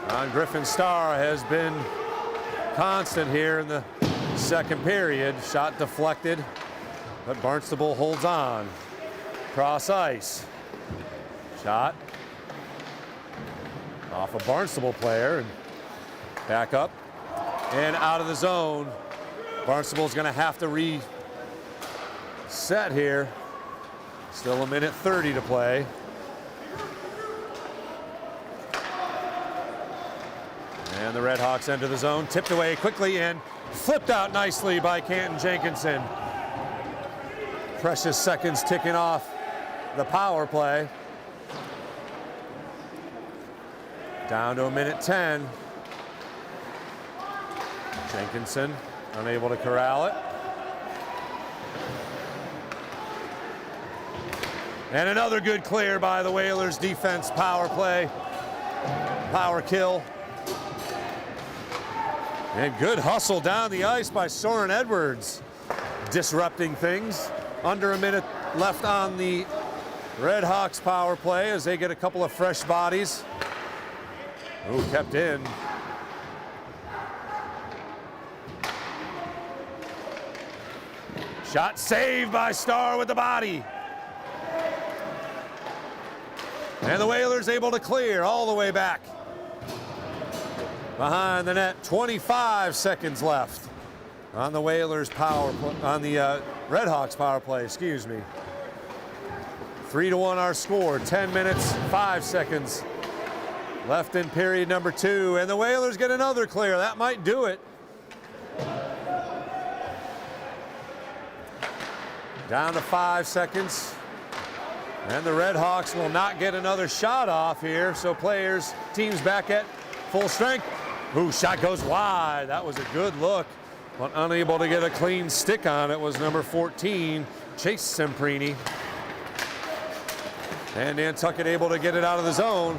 on Griffin Starr has been constant here in the second period. Shot deflected, but Barnstable holds on. Cross ice. Shot off a Barnstable player and back up and out of the zone. Barnstable's going to have to reset here. Still a minute 30 to play. And the Redhawks enter the zone, tipped away quickly and flipped out nicely by Canton Jenkinson. Precious seconds ticking off the power play. Down to a minute 10. Jenkinson unable to corral it. And another good clear by the Whalers defense, power play, power kill. And good hustle down the ice by Soren Edwards, disrupting things. Under a minute left on the Redhawks power play as they get a couple of fresh bodies. Ooh, kept in. Shot saved by Starr with the body. And the Whalers able to clear all the way back. Behind the net, 25 seconds left on the Whalers power play, on the Redhawks power play, excuse me. 3-1 our score, 10 minutes, 5 seconds left in period number 2, and the Whalers get another clear. That might do it. Down to 5 seconds. And the Redhawks will not get another shot off here, so teams back at full strength. Ooh, shot goes wide. That was a good look, but unable to get a clean stick on it was number 14, Chase Semprini. And Nantucket able to get it out of the zone.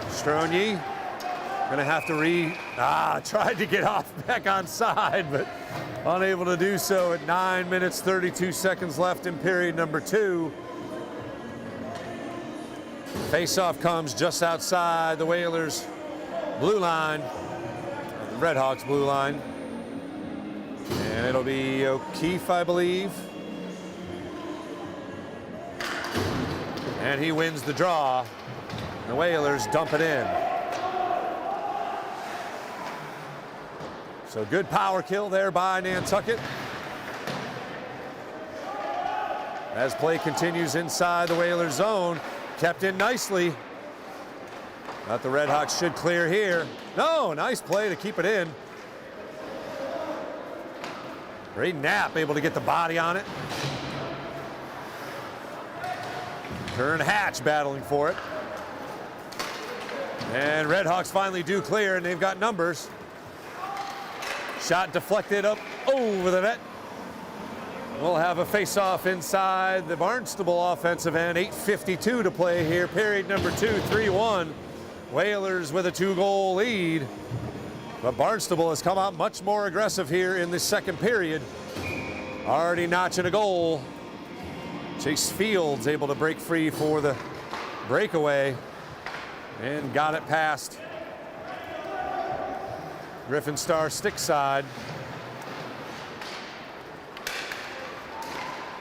Stronier gonna have to tried to get off back on side, but unable to do so at 9 minutes, 32 seconds left in period number 2. Face-off comes just outside the Whalers' blue line, the Redhawks' blue line. It'll be O'Keefe, I believe. And he wins the draw. The Whalers dump it in. So good power kill there by Nantucket. As play continues inside the Whalers zone, kept in nicely. But the Redhawks should clear here. No, nice play to keep it in. Great Knapp able to get the body on it. Kern Hatch battling for it. And Redhawks finally do clear, and they've got numbers. Shot deflected up over the net. We'll have a face-off inside the Barnstable offensive end. 8:52 to play here. Period number 2, 3-1. Whalers with a 2-goal lead. But Barnstable has come out much more aggressive here in the second period. Already notching a goal. Chase Fields able to break free for the breakaway and got it past Griffin Star stick side.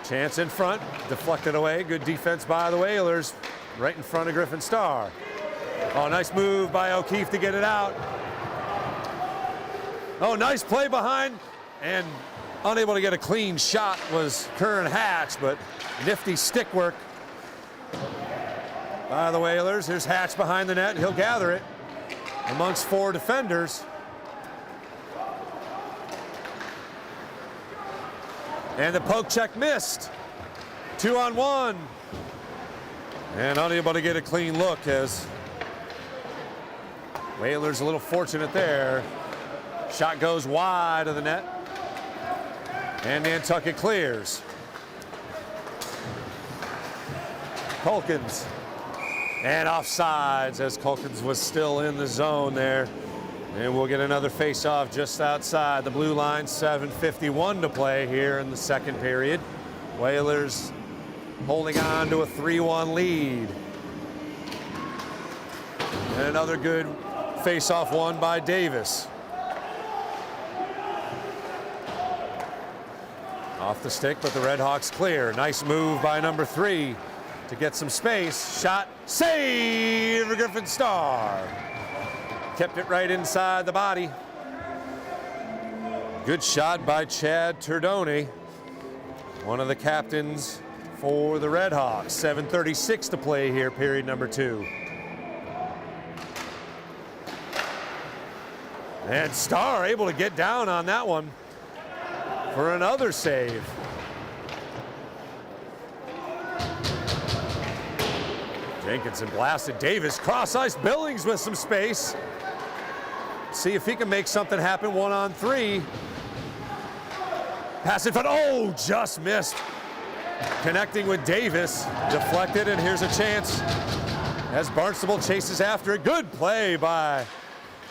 Chance in front, deflected away. Good defense by the Whalers, right in front of Griffin Star. Oh, nice move by O'Keefe to get it out. Oh, nice play behind, and unable to get a clean shot was Kern Hatch, but nifty stick work by the Whalers. Here's Hatch behind the net, and he'll gather it amongst 4 defenders. And the poke check missed. 2-on-1. And unable to get a clean look as Whalers a little fortunate there. Shot goes wide of the net. And Nantucket clears. Culkins. And offsides as Culkins was still in the zone there. And we'll get another face-off just outside the blue line. 7:51 to play here in the second period. Whalers holding on to a 3-1 lead. And another good face-off won by Davis. Off the stick, but the Redhawks clear. Nice move by number 3 to get some space. Shot, save for Griffin Star. Kept it right inside the body. Good shot by Chad Turdone, one of the captains for the Redhawks. 7:36 to play here, period number 2. And Star able to get down on that one for another save. Jenkinson blasted Davis. Cross-ice Billings with some space. See if he can make something happen 1-on-3. Pass in front. Oh, just missed. Connecting with Davis. Deflected, and here's a chance as Barnstable chases after it. Good play by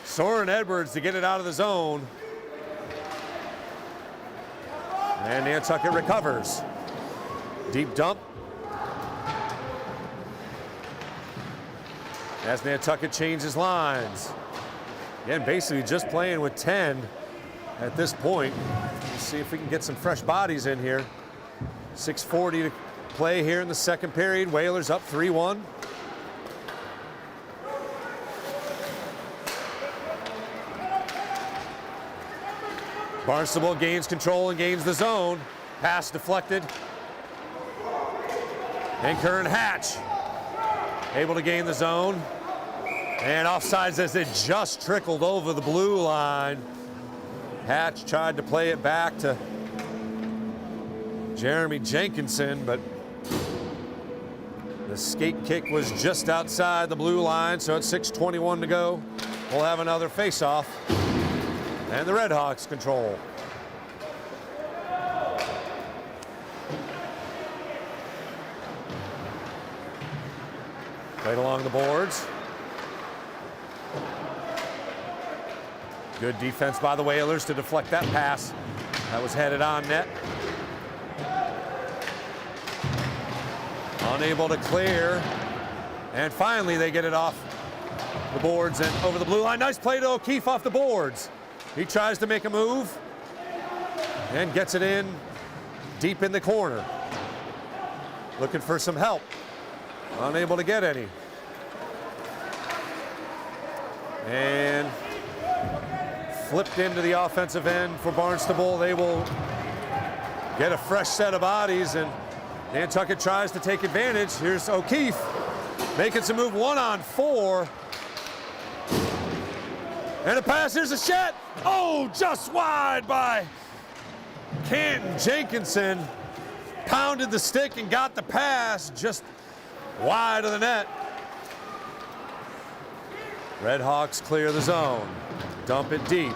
Soren Edwards to get it out of the zone. And Nantucket recovers. Deep dump. As Nantucket changes lines. Again, basically just playing with 10 at this point. Let's see if we can get some fresh bodies in here. 6:40 to play here in the second period. Whalers up 3-1. Barnstable gains control and gains the zone. Pass deflected. And Kern Hatch able to gain the zone. And offsides as it just trickled over the blue line. Hatch tried to play it back to Jeremy Jenkinson, but the skate kick was just outside the blue line, so it's 6:21 to go. We'll have another face-off. And the Redhawks control. Played along the boards. Good defense by the Whalers to deflect that pass. That was headed on net. Unable to clear. And finally they get it off the boards and over the blue line. Nice play to O'Keefe off the boards. He tries to make a move. and gets it in deep in the corner. Looking for some help. Unable to get any. And flipped into the offensive end for Barnstable. They will get a fresh set of bodies, and Nantucket tries to take advantage. Here's O'Keefe making some move 1-on-4. And a pass, here's a shot. Oh, just wide by Canton. Jenkinson pounded the stick and got the pass just wide of the net. Redhawks clear the zone, dump it deep.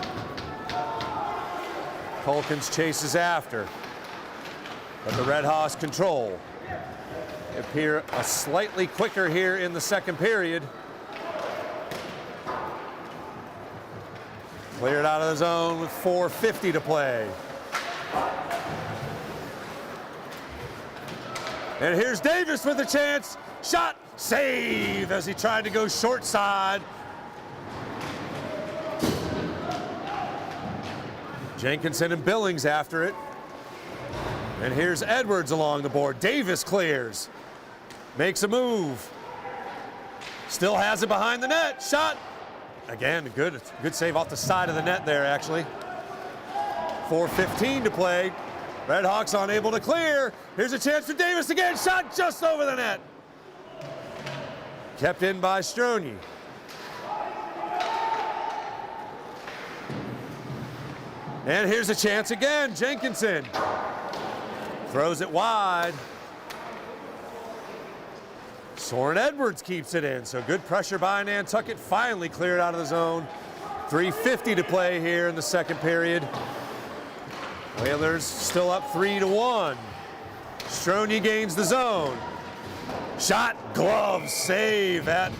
Culkins chases after, but the Redhawks control. They appear a slightly quicker here in the second period. Cleared out of the zone with 4:50 to play. And here's Davis with a chance. Shot, save as he tried to go short side. Jenkinson and Billings after it. And here's Edwards along the board. Davis clears, makes a move. Still has it behind the net. Shot. Again, good save off the side of the net there, actually. 4:15 to play. Redhawks unable to clear. Here's a chance for Davis again. Shot just over the net. Kept in by Stroni. And here's a chance again. Jenkinson throws it wide. Soren Edwards keeps it in, so good pressure by Nantucket. Finally cleared out of the zone. 3:50 to play here in the second period. Whalers still up 3-1. Stroni gains the zone. Shot, glove, save at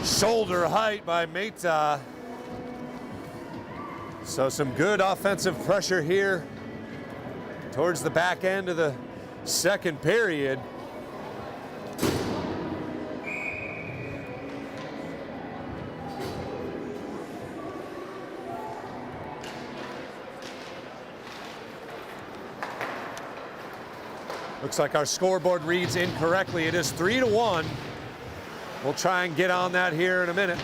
shoulder height by Meta. So some good offensive pressure here towards the back end of the second period. Looks like our scoreboard reads incorrectly. It is 3-1. We'll try and get on that here in a minute.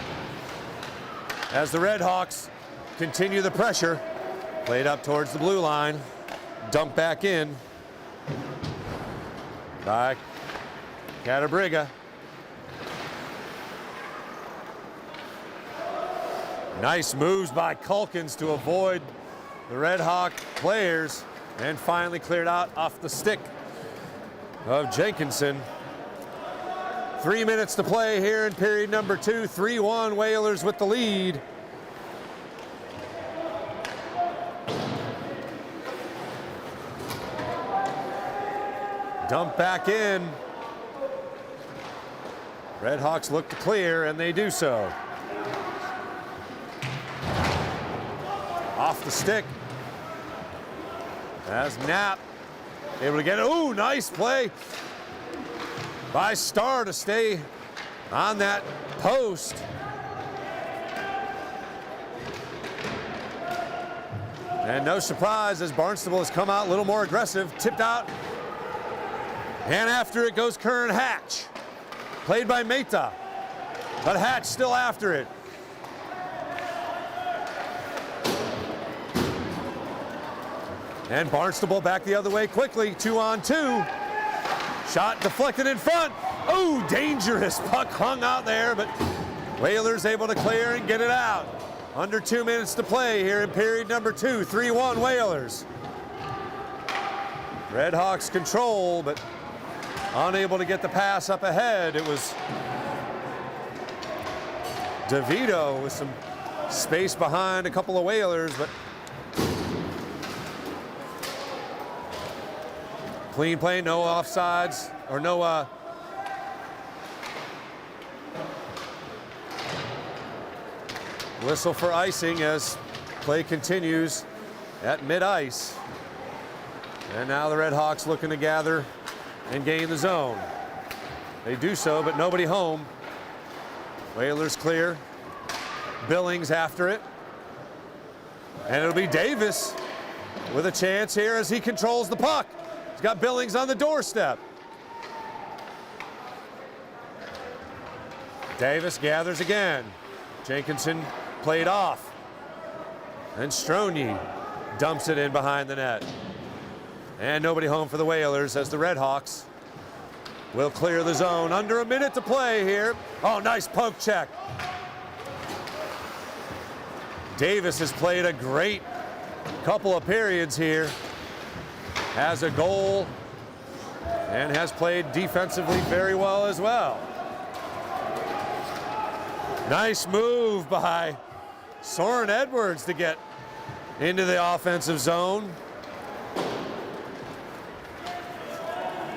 As the Redhawks continue the pressure. Played up towards the blue line. Dumped back in by Catabriga. Nice moves by Culkins to avoid the Redhawk players, and finally cleared out off the stick of Jenkinson. 3 minutes to play here in period number 2. 3-1 Whalers with the lead. Dump back in. Redhawks look to clear, and they do so. Off the stick. As Knapp able to get it. Ooh, nice play by Starr to stay on that post. And no surprise as Barnstable has come out a little more aggressive. Tipped out. And after it goes Curran Hatch. Played by Meta. But Hatch still after it. And Barnstable back the other way quickly. 2-on-2. Shot deflected in front. Oh, dangerous puck hung out there, but Whalers able to clear and get it out. Under 2 minutes to play here in period number 2. 3-1 Whalers. Redhawks control, but unable to get the pass up ahead. It was DeVito with some space behind a couple of Whalers, but clean play, no offsides, or no whistle for icing as play continues at mid-ice. And now the Redhawks looking to gather and gain the zone. They do so, but nobody home. Whalers clear. Billings after it. And it'll be Davis with a chance here as he controls the puck. He's got Billings on the doorstep. Davis gathers again. Jenkinson played off. And Strony dumps it in behind the net. And nobody home for the Whalers as the Redhawks will clear the zone. Under a minute to play here. Oh, nice poke check. Davis has played a great couple of periods here. Has a goal and has played defensively very well as well. Nice move by Soren Edwards to get into the offensive zone.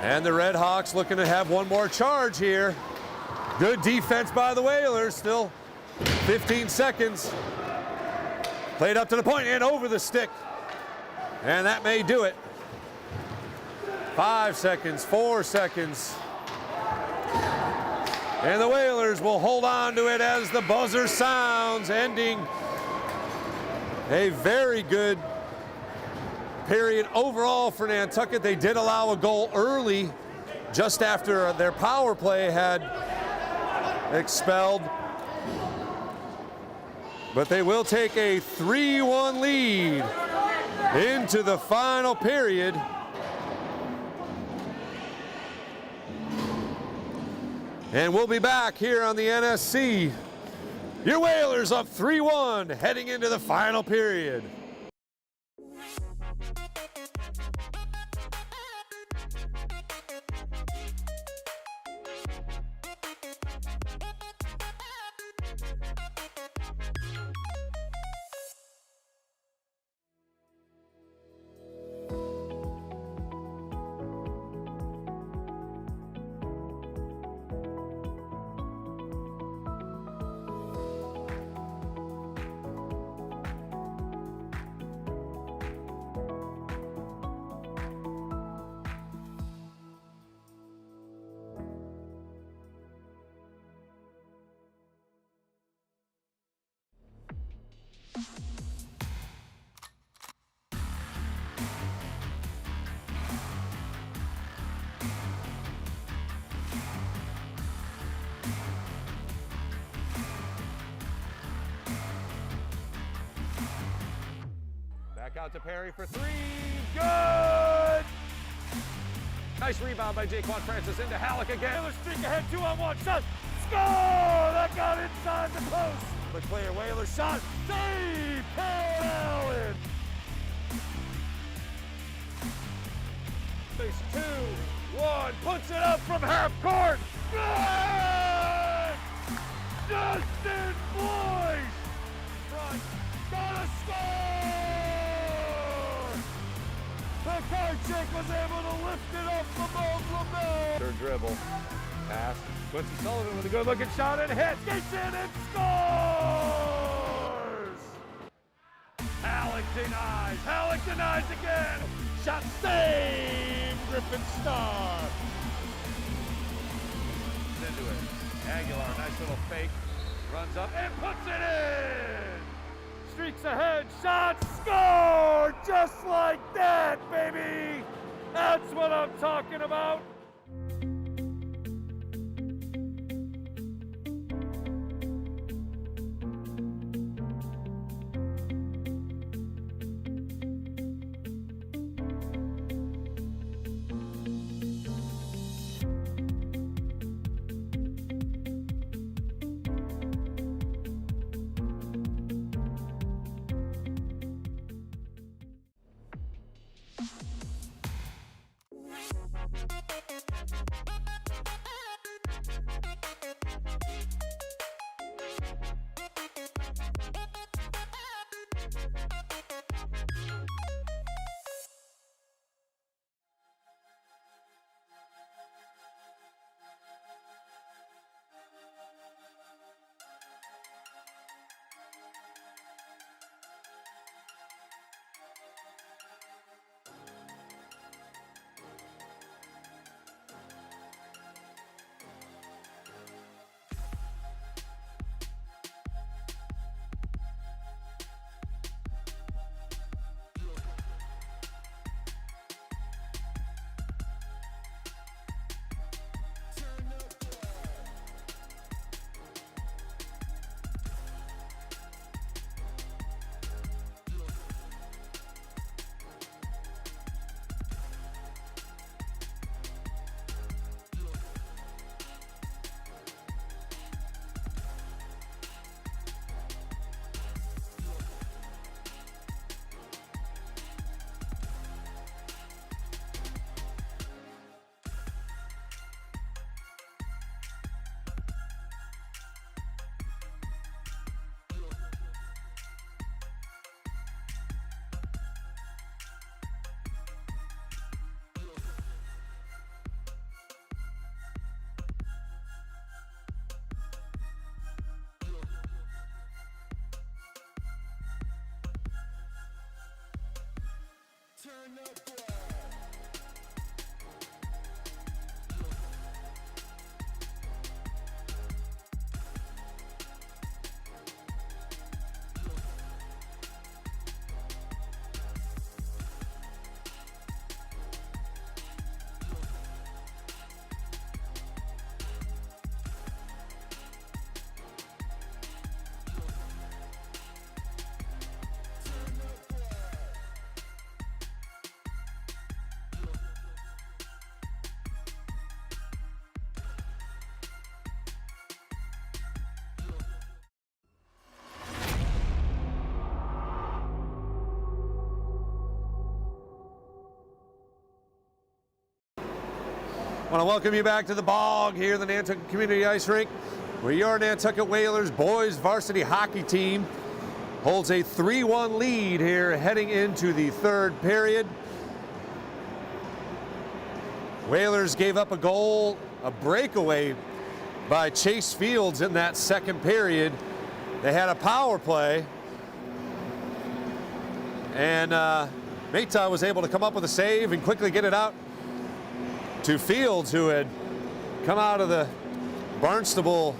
And the Redhawks looking to have one more charge here. Good defense by the Whalers, still 15 seconds. Played up to the point and over the stick. And that may do it. 5 seconds, 4 seconds. And the Whalers will hold on to it as the buzzer sounds, ending a very good period overall for Nantucket. They did allow a goal early, just after their power play had expelled. But they will take a 3-1 lead into the final period. And we'll be back here on the NSC. Your Whalers up 3-1 heading into the final period. Back out to Perry for three. Good! Nice rebound by Jaquan Francis into Halleck again. Whalers streak ahead, 2-on-1 shot. Score! That got inside the post. The clear Whalers shot. Save! Paul Allen! Face 2-1. Puts it up from half court. Good! Justin Boyce! Front. Gotta score! The card check was able to lift it up above LaBelle. Third dribble. Pass. Quincy Sullivan with a good looking shot and hits. Gets in and scores! Halleck denies. Halleck denies again. Shot saved. Griffin Star. Into it. Aguilar, nice little fake. Runs up and puts it in. Streaks ahead, shot, score! Just like that, baby! That's what I'm talking about. I want to welcome you back to the Bog here in the Nantucket Community Ice Rink, where your Nantucket Whalers boys varsity hockey team holds a 3-1 lead here heading into the third period. Whalers gave up a goal, a breakaway by Chase Fields in that second period. They had a power play, and Meta was able to come up with a save and quickly get it out to Fields, who had come out of the Barnstable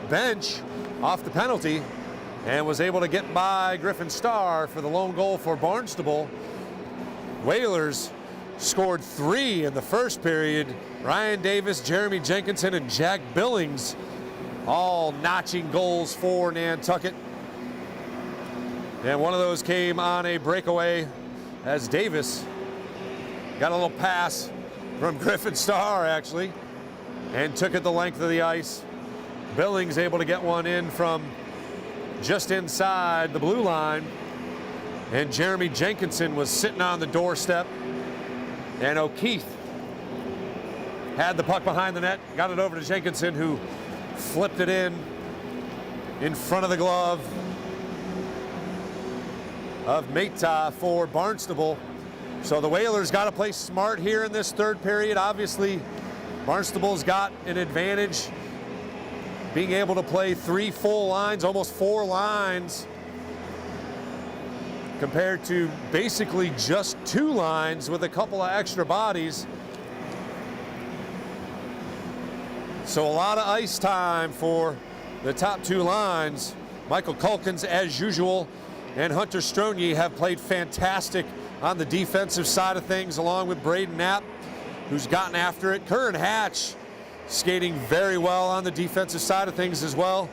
bench off the penalty and was able to get by Griffin Starr for the lone goal for Barnstable. Whalers scored 3 in the first period. Ryan Davis, Jeremy Jenkinson, and Jack Billings all notching goals for Nantucket. And one of those came on a breakaway as Davis got a little pass from Griffin Starr, actually, and took it the length of the ice. Billings able to get one in from just inside the blue line, and Jeremy Jenkinson was sitting on the doorstep, and O'Keefe had the puck behind the net, got it over to Jenkinson, who flipped it in front of the glove of Meta for Barnstable. So the Whalers got to play smart here in this third period. Obviously, Barnstable's got an advantage being able to play 3 full lines, almost 4 lines, compared to basically just 2 lines with a couple of extra bodies. So a lot of ice time for the top 2 lines. Michael Culkins, as usual, and Hunter Stronje have played fantastic on the defensive side of things, along with Braden Knapp, who's gotten after it. Curran Hatch skating very well on the defensive side of things as well.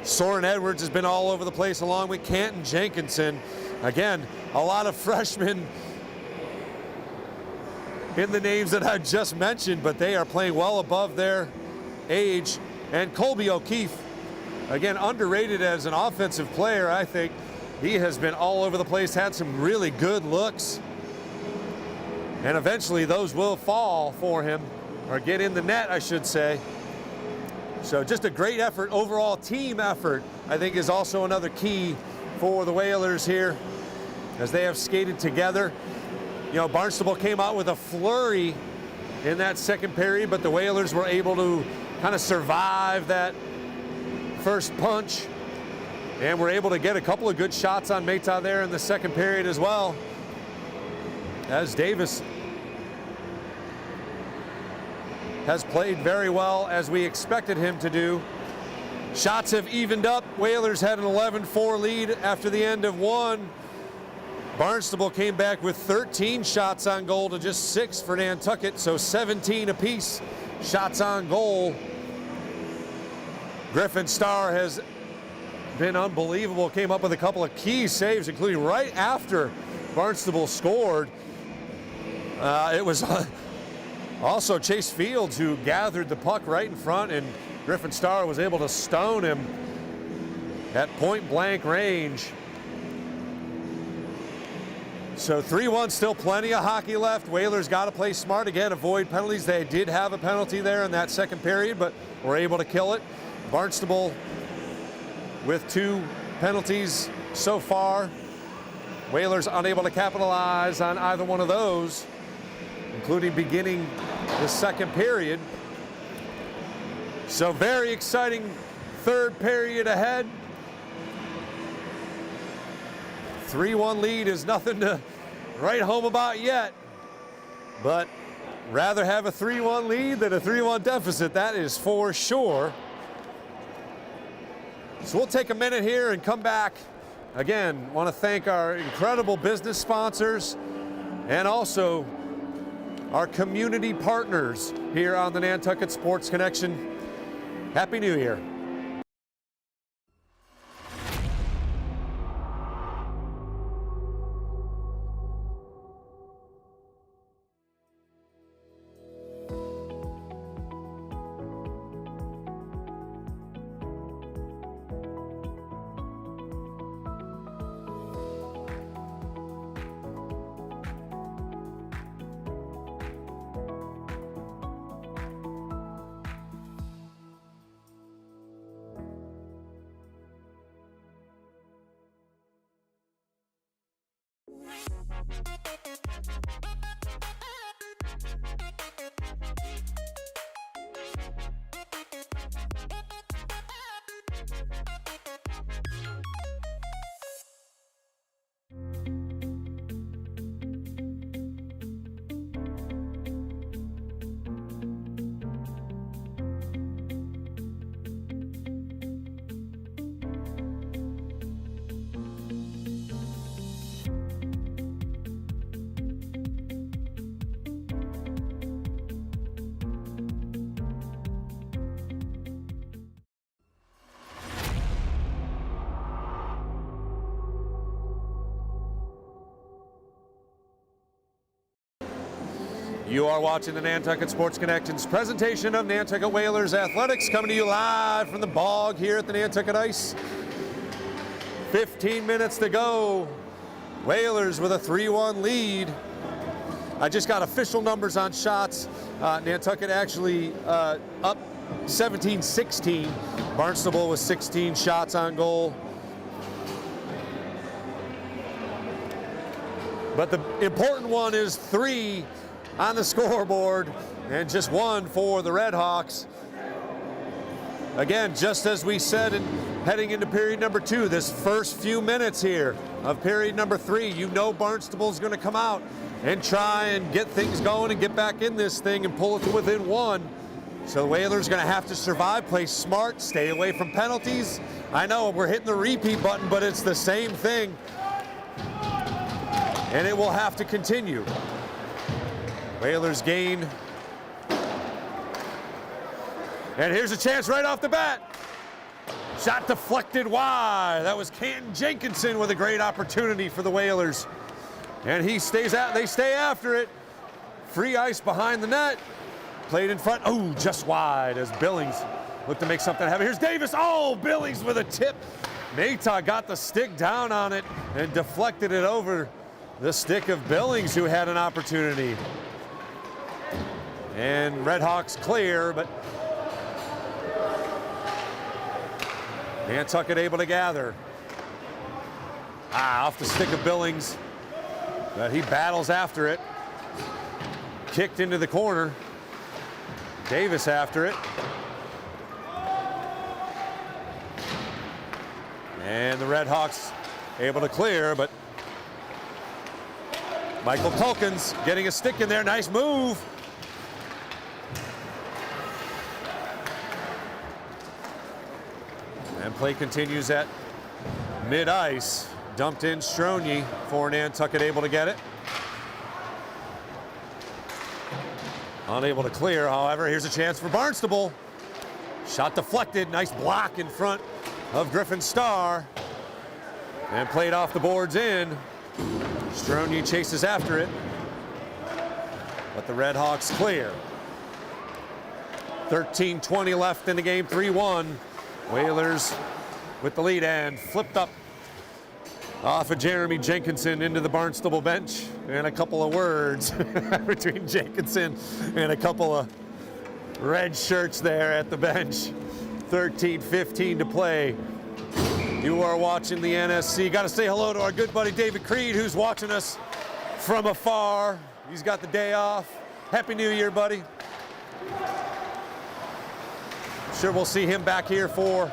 Soren Edwards has been all over the place, along with Canton Jenkinson. Again, a lot of freshmen in the names that I just mentioned, but they are playing well above their age. And Colby O'Keefe, again, underrated as an offensive player, I think. He has been all over the place, had some really good looks. And eventually those will fall for him, or get in the net, I should say. So just a great effort, overall team effort, I think, is also another key for the Whalers here as they have skated together. You know, Barnstable came out with a flurry in that second period, but the Whalers were able to kind of survive that first punch, and were able to get a couple of good shots on Meta there in the second period as well, as Davis has played very well, as we expected him to do. Shots have evened up. Whalers had an 11-4 lead after the end of one. Barnstable came back with 13 shots on goal to just 6 for Nantucket, so 17 apiece shots on goal. Griffin Starr has been unbelievable, came up with a couple of key saves, including right after Barnstable scored. It was also Chase Fields who gathered the puck right in front, and Griffin Starr was able to stone him at point blank range. So 3-1, still plenty of hockey left. Whalers got to play smart again, avoid penalties. They did have a penalty there in that second period, but were able to kill it. Barnstable with 2 penalties so far. Whalers unable to capitalize on either one of those, including beginning the second period. So very exciting third period ahead. 3-1 lead is nothing to write home about yet, but rather have a 3-1 lead than a 3-1 deficit, that is for sure. So we'll take a minute here and come back. Again, want to thank our incredible business sponsors and also our community partners here on the Nantucket Sports Connection. Happy New Year. You are watching the Nantucket Sports Connections presentation of Nantucket Whalers Athletics, coming to you live from the bog here at the Nantucket Ice. 15 minutes to go. Whalers with a 3-1 lead. I just got official numbers on shots. Nantucket actually up 17-16. Barnstable with 16 shots on goal. But the important one is 3 on the scoreboard and just 1 for the Redhawks. Again, just as we said heading into period number 2, this first few minutes here of period number 3, you know Barnstable's going to come out and try and get things going and get back in this thing and pull it to within 1. So the Whalers going to have to survive, play smart, stay away from penalties. I know we're hitting the repeat button, but it's the same thing. And it will have to continue. Whalers gain. And here's a chance right off the bat. Shot deflected wide. That was Canton Jenkinson with a great opportunity for the Whalers. And he stays out, they stay after it. Free ice behind the net. Played in front, oh, just wide as Billings looked to make something happen. Here's Davis, oh, Billings with a tip. Mata got the stick down on it and deflected it over the stick of Billings, who had an opportunity. And Redhawks clear, but Nantucket able to gather. Off the stick of Billings, but he battles after it. Kicked into the corner. Davis after it. And the Redhawks able to clear, but Michael Tulkins getting a stick in there. Nice move. And play continues at mid-ice. Dumped in Strony for Nantucket, able to get it. Unable to clear, however. Here's a chance for Barnstable. Shot deflected. Nice block in front of Griffin Starr. And played off the boards in. Strony chases after it. But the Redhawks clear. 13:20 left in the game, 3-1. Whalers with the lead and flipped up off of Jeremy Jenkinson into the Barnstable bench, and a couple of words between Jenkinson and a couple of red shirts there at the bench. 13:15 to play. You are watching the NSC. Got to say hello to our good buddy David Creed, who's watching us from afar. He's got the day off. Happy New Year, buddy. Sure, we'll see him back here for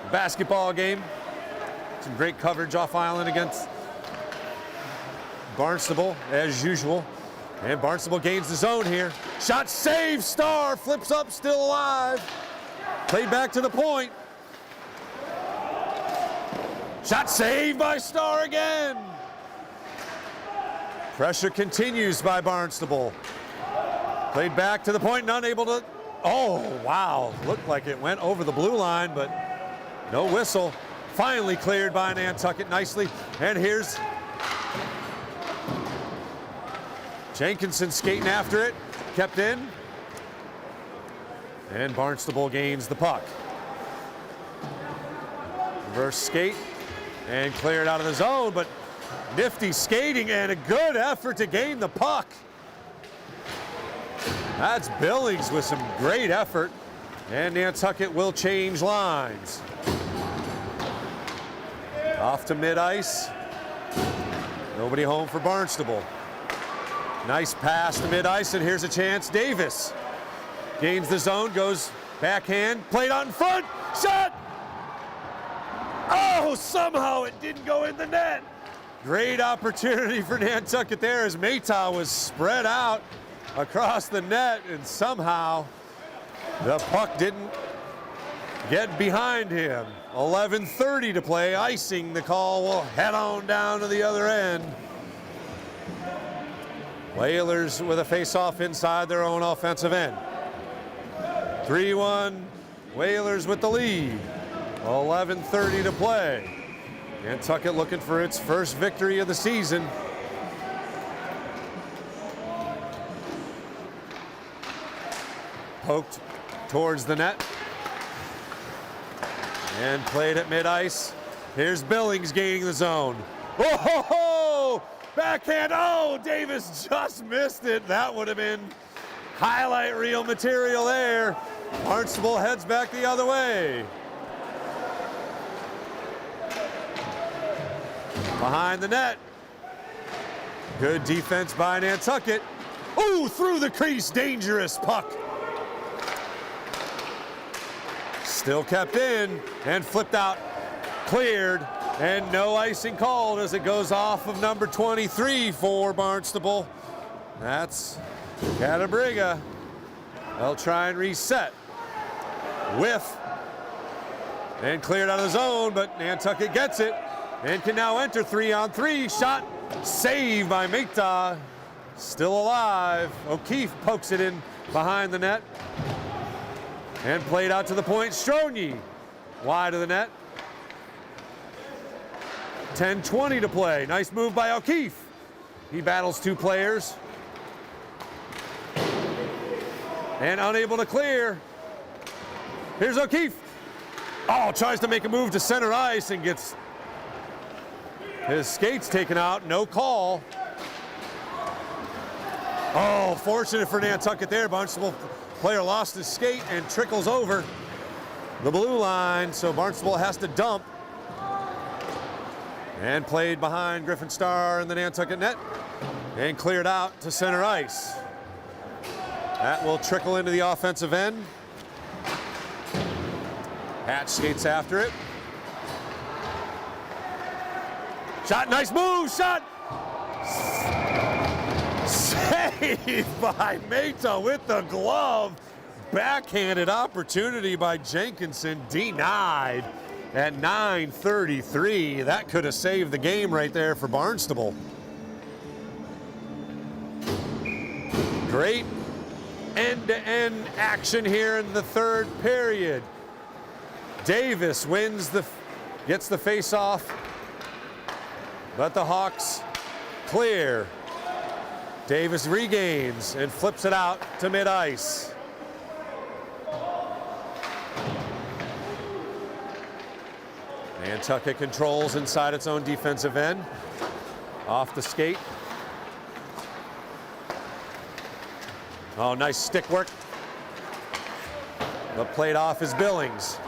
the basketball game. Some great coverage off island against Barnstable, as usual. And Barnstable gains the zone here. Shot saved, Starr flips up, still alive. Played back to the point. Shot saved by Starr again. Pressure continues by Barnstable. Played back to the point and unable to, oh, wow. Looked like it went over the blue line, but no whistle. Finally cleared by Nantucket nicely. And here's Jenkinson skating after it, kept in. And Barnstable gains the puck. Reverse skate and cleared out of the zone, but nifty skating and a good effort to gain the puck. That's Billings with some great effort, and Nantucket will change lines. Off to mid-ice. Nobody home for Barnstable. Nice pass to mid-ice, and here's a chance. Davis gains the zone, goes backhand, played out in front, shot! Oh, somehow it didn't go in the net. Great opportunity for Nantucket there as Mata was spread out across the net, and somehow the puck didn't get behind him. 11:30 to play, icing the call. Will head on down to the other end. Whalers with a face-off inside their own offensive end. 3-1, Whalers with the lead. 11:30 to play. Nantucket looking for its first victory of the season. Poked towards the net. And played at mid-ice. Here's Billings gaining the zone. Oh, backhand, oh, Davis just missed it. That would have been highlight reel material there. Barnstable heads back the other way. Behind the net. Good defense by Nantucket. Ooh, through the crease, dangerous puck. Still kept in and flipped out, cleared, and no icing called as it goes off of number 23 for Barnstable. That's Catabriga. They'll try and reset. Whiff. And cleared out of the zone, but Nantucket gets it and can now enter 3-on-3. Shot saved by Mata. Still alive. O'Keefe pokes it in behind the net. And played out to the point. Stronyi wide of the net. 10:20 to play. Nice move by O'Keefe. He battles two players. And unable to clear. Here's O'Keefe. Oh, tries to make a move to center ice and gets his skates taken out. No call. Oh, fortunate for Nantucket there. Barnstable player lost his skate and trickles over the blue line, so Barnstable has to dump. And played behind Griffin Starr in the Nantucket net and cleared out to center ice. That will trickle into the offensive end. Hatch skates after it. Shot, nice move, shot! Saved by Mata with the glove. Backhanded opportunity by Jenkinson, denied at 9:33. That could have saved the game right there for Barnstable. Great end-to-end action here in the third period. Davis gets the face-off, but the Hawks clear. Davis regains and flips it out to mid-ice. Nantucket controls inside its own defensive end. Off the skate. Oh, nice stick work. But played off is Billings.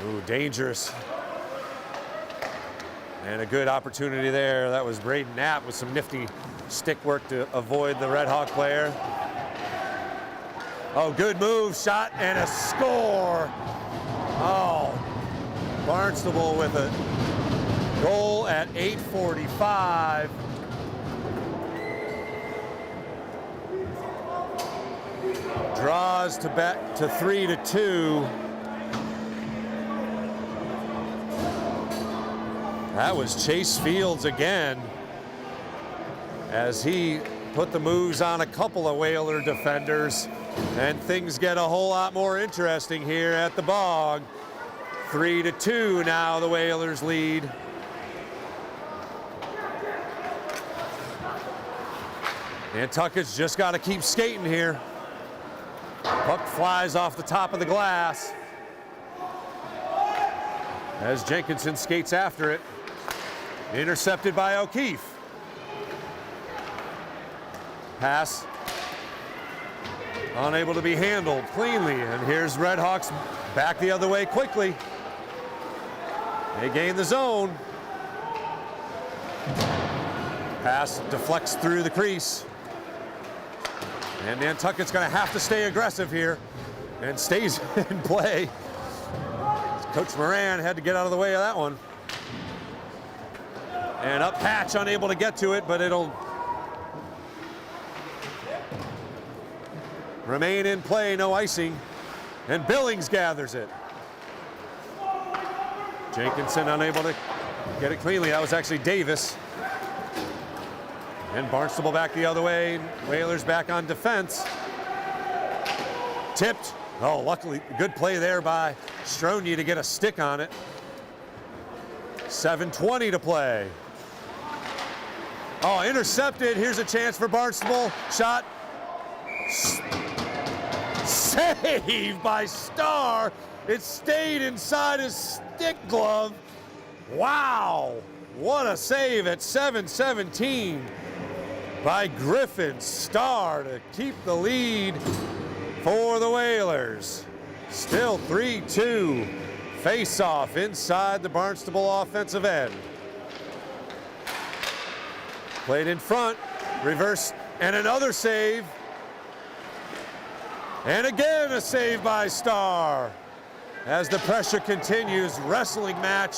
Ooh, dangerous. And a good opportunity there. That was Braden Knapp with some nifty stick work to avoid the Red Hawk player. Oh, good move, shot, and a score. Oh, Barnstable with a goal at 8:45. Draws to back to 3-2. That was Chase Fields again, as he put the moves on a couple of Whaler defenders, and things get a whole lot more interesting here at the Bog. 3-2 now the Whalers lead. Nantucket's just got to keep skating here. Puck flies off the top of the glass as Jenkinson skates after it. Intercepted by O'Keefe. Pass unable to be handled cleanly, and here's Redhawks back the other way quickly. They gain the zone. Pass deflects through the crease. And Nantucket's going to have to stay aggressive here, and stays in play. Coach Moran had to get out of the way of that one. And up Hatch, unable to get to it, but it'll remain in play, no icing. And Billings gathers it. Jenkinson unable to get it cleanly. That was actually Davis. And Barnstable back the other way. Whalers back on defense. Tipped. Oh, luckily, good play there by Stronier to get a stick on it. 7:20 to play. Oh, intercepted. Here's a chance for Barnstable. Shot. Save by Starr. It stayed inside his stick glove. Wow. What a save at 7:17 by Griffin Starr to keep the lead for the Whalers. Still 3-2. Face-off inside the Barnstable offensive end. Played in front, reverse, and another save. And again a save by Starr. As the pressure continues, wrestling match.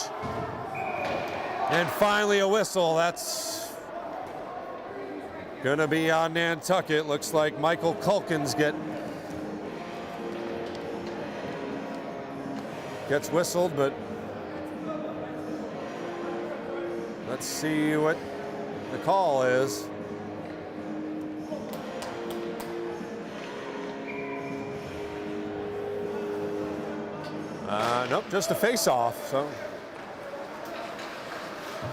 And finally a whistle. That's gonna be on Nantucket. Looks like Michael Culkins gets whistled, but let's see what the call is. Nope, just a face-off, so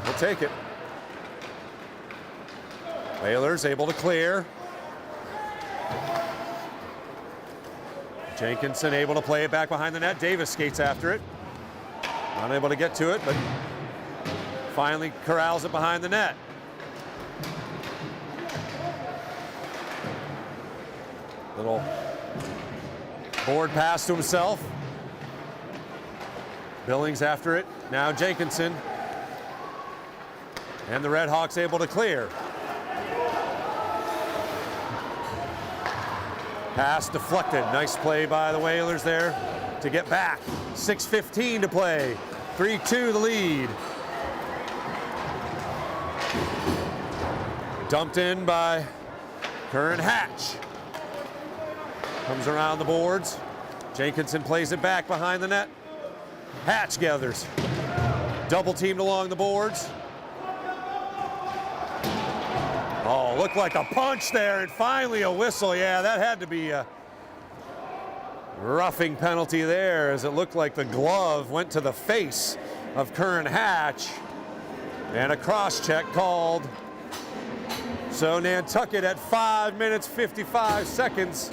we'll take it. Whalers able to clear. Jenkinson able to play it back behind the net. Davis skates after it. Unable to get to it, but finally corrals it behind the net. Little board pass to himself. Billings after it. Now Jenkinson. And the Redhawks able to clear. Pass deflected. Nice play by the Whalers there to get back. 6:15 to play. 3-2 the lead. Dumped in by Curran Hatch. Comes around the boards. Jenkinson plays it back behind the net. Hatch gathers. Double teamed along the boards. Oh, looked like a punch there, and finally a whistle. Yeah, that had to be a roughing penalty there, as it looked like the glove went to the face of Curran Hatch. And a cross-check called. So Nantucket at 5 minutes 55 seconds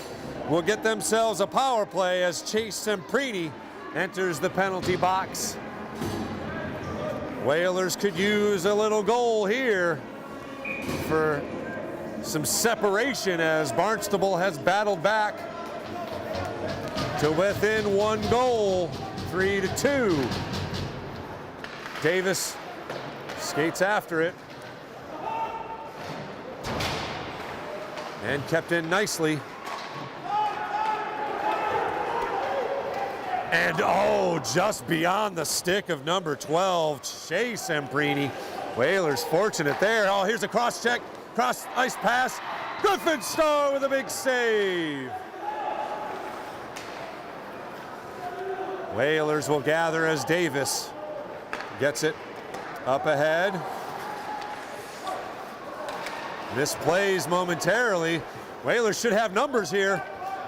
will get themselves a power play as Chase Semprini enters the penalty box. Whalers could use a little goal here for some separation, as Barnstable has battled back to within 1 goal, 3-2. Davis skates after it and kept in nicely. And oh, just beyond the stick of number 12, Chase Semprini. Whalers fortunate there. Oh, here's a cross check, cross ice pass. Griffin Starr with a big save. Whalers will gather as Davis gets it up ahead. Misplays momentarily. Whalers should have numbers here.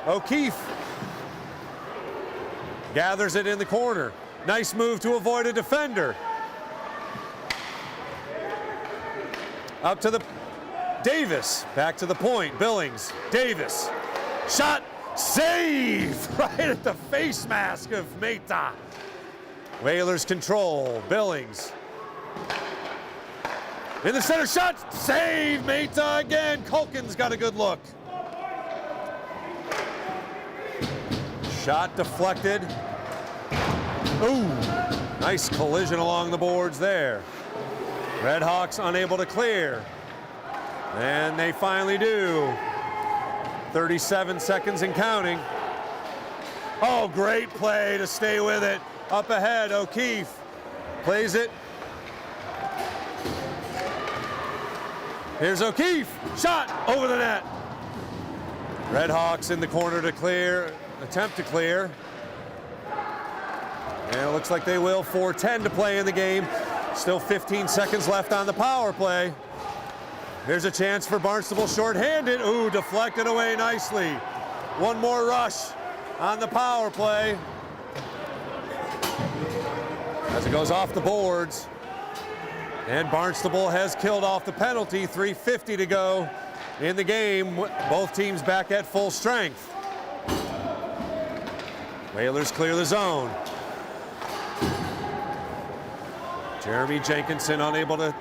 O'Keefe gathers it in the corner. Nice move to avoid a defender. Up to the Davis, back to the point. Billings, Davis, shot, save right at the face mask of Mehta. Whalers control. Billings in the center, shot, save. Mehta again. Culkin's got a good look. Shot deflected. Ooh, nice collision along the boards there. Redhawks unable to clear. And they finally do. 37 seconds and counting. Oh, great play to stay with it. Up ahead, O'Keefe plays it. Here's O'Keefe, shot over the net. Redhawks in the corner to clear, attempt to clear. And it looks like they will. 4:10 to play in the game. Still 15 seconds left on the power play. Here's a chance for Barnstable shorthanded. Ooh, deflected away nicely. One more rush on the power play. As it goes off the boards. And Barnstable has killed off the penalty. 3:50 to go in the game. Both teams back at full strength. Whalers clear the zone. Jeremy Jenkinson unable to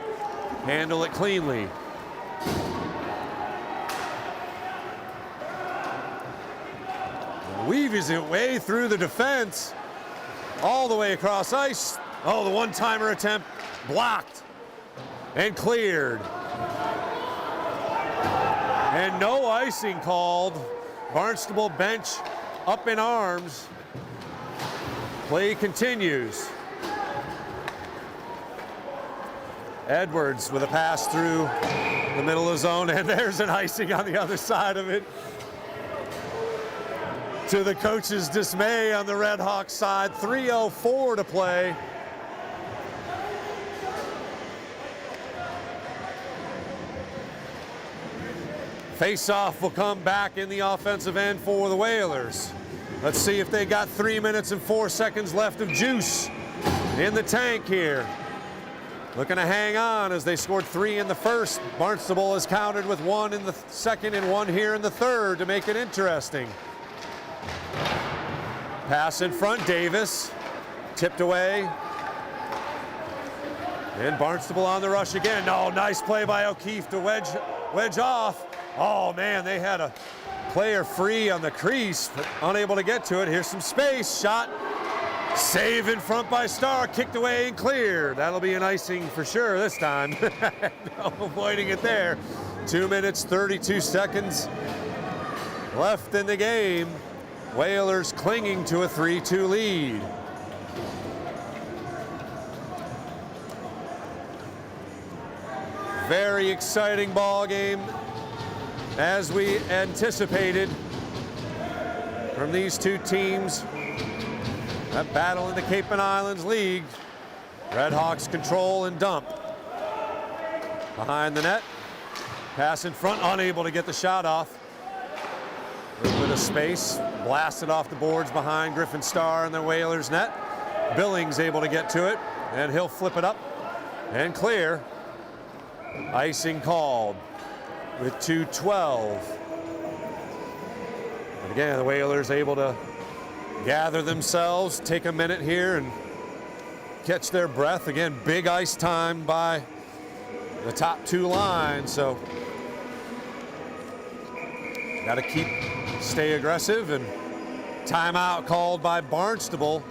handle it cleanly. Weaves it way through the defense, all the way across ice. Oh, the one-timer attempt blocked and cleared. And no icing called. Barnstable bench up in arms. Play continues. Edwards with a pass through the middle of the zone, and there's an icing on the other side of it. To the coach's dismay on the Redhawks side, 3:04 to play. Face-off will come back in the offensive end for the Whalers. Let's see if they got 3 minutes and 4 seconds left of juice in the tank here. Looking to hang on as they scored 3 in the first. Barnstable has countered with 1 in the second and 1 here in the third to make it interesting. Pass in front, Davis, tipped away. And Barnstable on the rush again. Oh, nice play by O'Keefe to wedge off. Oh man, they had a player free on the crease, but unable to get to it. Here's some space, shot. Save in front by Starr, kicked away and cleared. That'll be an icing for sure this time. No avoiding it there. 2 minutes, 32 seconds left in the game. Whalers clinging to a 3-2 lead. Very exciting ball game, as we anticipated from these two teams. That battle in the Cape and Islands League. Redhawks control and dump. Behind the net. Pass in front, unable to get the shot off. A little bit of space. Blasted off the boards behind Griffin Starr and the Whalers net. Billings able to get to it, and he'll flip it up and clear. Icing called with 2:12. And again, the Whalers able to gather themselves, take a minute here and catch their breath. Again, big ice time by the top two lines, so got to stay aggressive. And timeout called by Barnstable,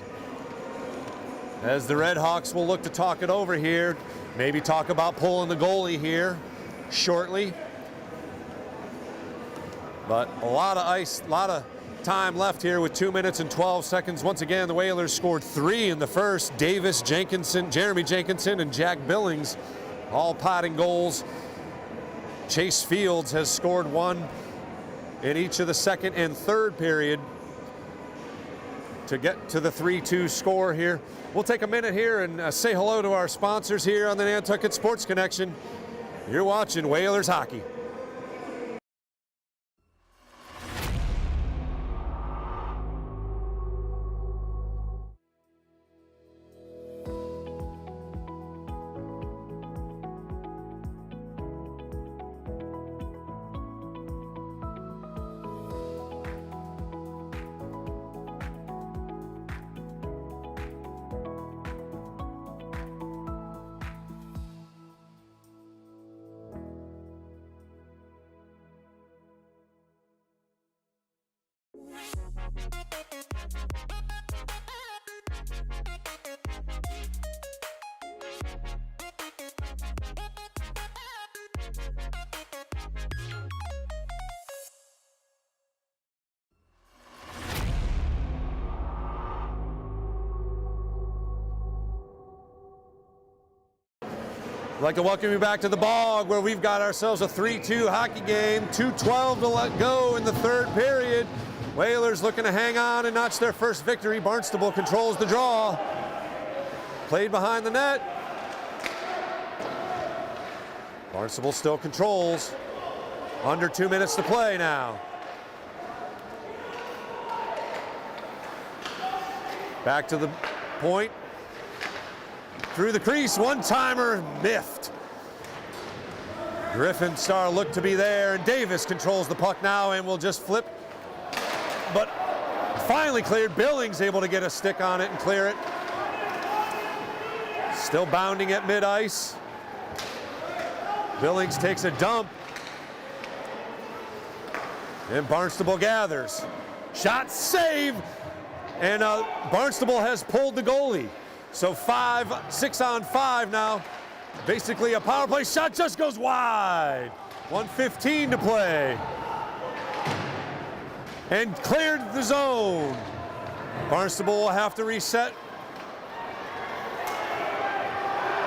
as the Redhawks will look to talk it over here. Maybe talk about pulling the goalie here shortly. But a lot of ice, a lot of time left here with 2 minutes and 12 seconds. Once again, the Whalers scored 3 in the first. Davis, Jenkinson, Jeremy Jenkinson, and Jack Billings all potting goals. Chase Fields has scored 1 in each of the second and third period. to get to the 3-2 score here. We'll take a minute here and say hello to our sponsors here on the Nantucket Sports Connection. You're watching Whalers Hockey. I'd like to welcome you back to the Bog, where we've got ourselves a 3-2 hockey game. 2:12 to let go in the third period. Whalers looking to hang on and notch their first victory. Barnstable controls the draw. Played behind the net. Barnstable still controls. Under 2 minutes to play now. Back to the point. Through the crease, one-timer, miffed. Griffin Star looked to be there, and Davis controls the puck now and will just flip. But finally cleared. Billings able to get a stick on it and clear it. Still bounding at mid-ice. Billings takes a dump. And Barnstable gathers. Shot, save! And Barnstable has pulled the goalie. So 6-on-5 now. Basically a power play shot just goes wide. 1:15 to play. And cleared the zone. Barnstable will have to reset.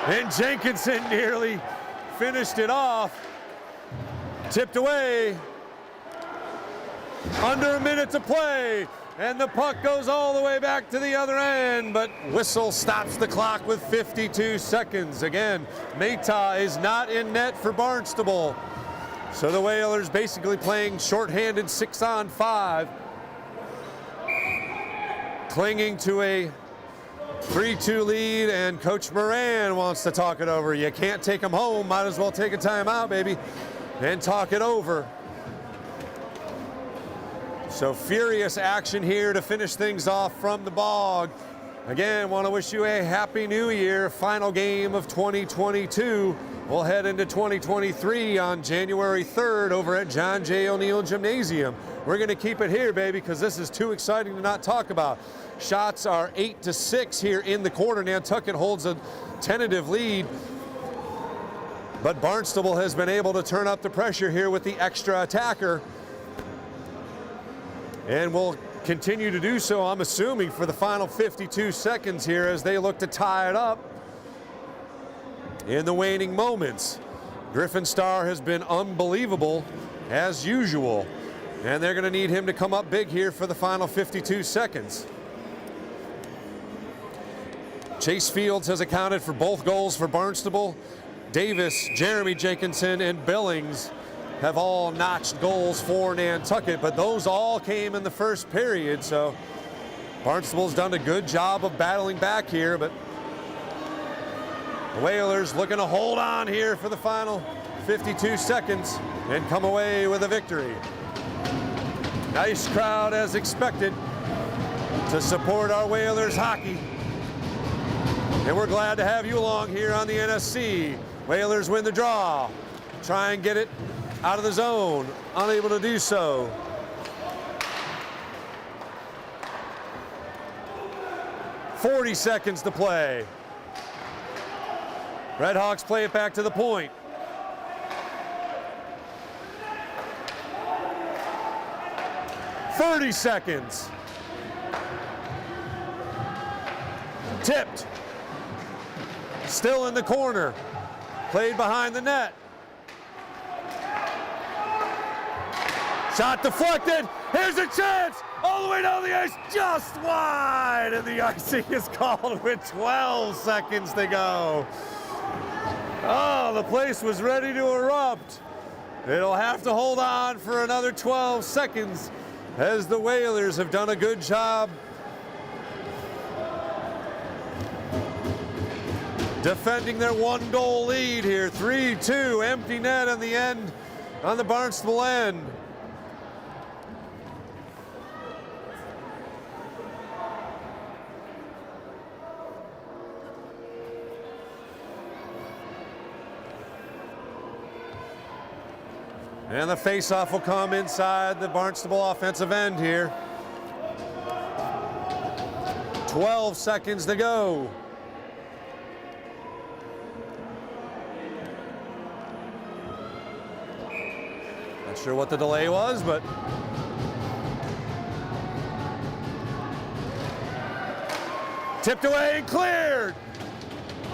And Jenkinson nearly finished it off. Tipped away. Under a minute to play. And the puck goes all the way back to the other end, but whistle stops the clock with 52 seconds. Again, Mata is not in net for Barnstable. So the Whalers basically playing shorthanded 6-on-5. Clinging to a 3-2 lead, and Coach Moran wants to talk it over. You can't take them home, might as well take a timeout, baby, and talk it over. So furious action here to finish things off from the Bog. Again, want to wish you a happy new year. Final game of 2022. We'll head into 2023 on January 3rd over at John J. O'Neill Gymnasium. We're going to keep it here, baby, because this is too exciting to not talk about. Shots are 8-6 here in the quarter. Nantucket holds a tentative lead. But Barnstable has been able to turn up the pressure here with the extra attacker. And will continue to do so, I'm assuming, for the final 52 seconds here as they look to tie it up in the waning moments. Griffin Star has been unbelievable, as usual. And they're going to need him to come up big here for the final 52 seconds. Chase Fields has accounted for both goals for Barnstable. Davis, Jeremy Jenkinson, and Billings have all notched goals for Nantucket, but those all came in the first period, so Barnstable's done a good job of battling back here, but the Whalers looking to hold on here for the final 52 seconds and come away with a victory. Nice crowd as expected to support our Whalers hockey, and we're glad to have you along here on the NSC. Whalers win the draw, try and get it out of the zone, unable to do so. .40 seconds to play. Redhawks play it back to the point. .30 seconds. Tipped. Still in the corner. Played behind the net. Shot deflected, Here's a chance. All the way down the ice, just wide. And the icing is called with 12 seconds to go. Oh, the place was ready to erupt. It'll have to hold on for another 12 seconds as the Whalers have done a good job defending their 1-goal lead here. 3-2, empty net on the end, on the Barnstable end. And the face-off will come inside the Barnstable offensive end here. 12 seconds to go. Not sure what the delay was, but tipped away and cleared.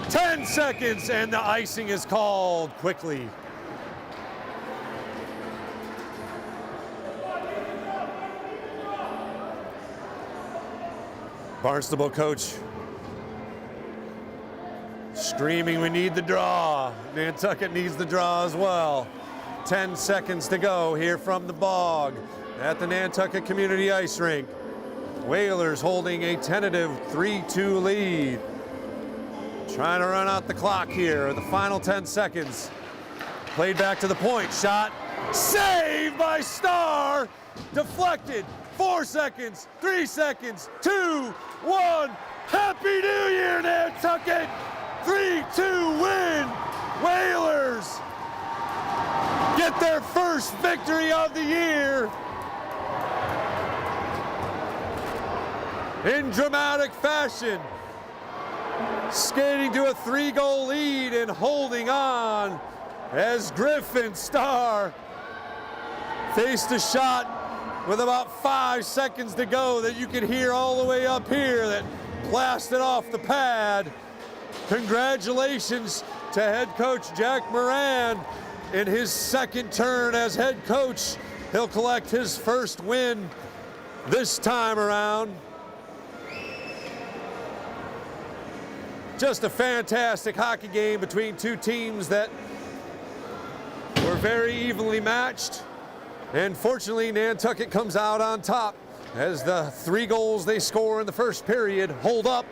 10 seconds, and the icing is called quickly. Barnstable coach screaming, we need the draw. Nantucket needs the draw as well. 10 seconds to go here from the bog at the Nantucket Community Ice Rink. Whalers holding a tentative 3-2 lead. Trying to run out the clock here. The final 10 seconds. Played back to the point. Shot saved by Starr. Deflected. 4 seconds, 3 seconds, 2, 1. Happy New Year, Nantucket! 3-2 win. Whalers get their first victory of the year in dramatic fashion. Skating to a 3-goal lead and holding on as Griffin Starr faced a shot with about 5 seconds to go that you could hear all the way up here that blasted off the pad. Congratulations to head coach Jack Moran in his second turn as head coach. He'll collect his first win this time around. Just a fantastic hockey game between two teams that were very evenly matched. And fortunately, Nantucket comes out on top as the 3 goals they score in the first period hold up.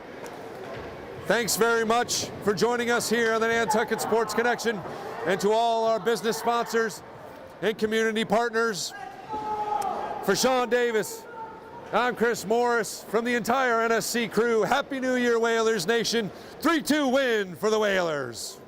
Thanks very much for joining us here on the Nantucket Sports Connection, and to all our business sponsors and community partners. For Sean Davis, I'm Chris Morris from the entire NSC crew. Happy New Year, Whalers Nation. 3-2 win for the Whalers.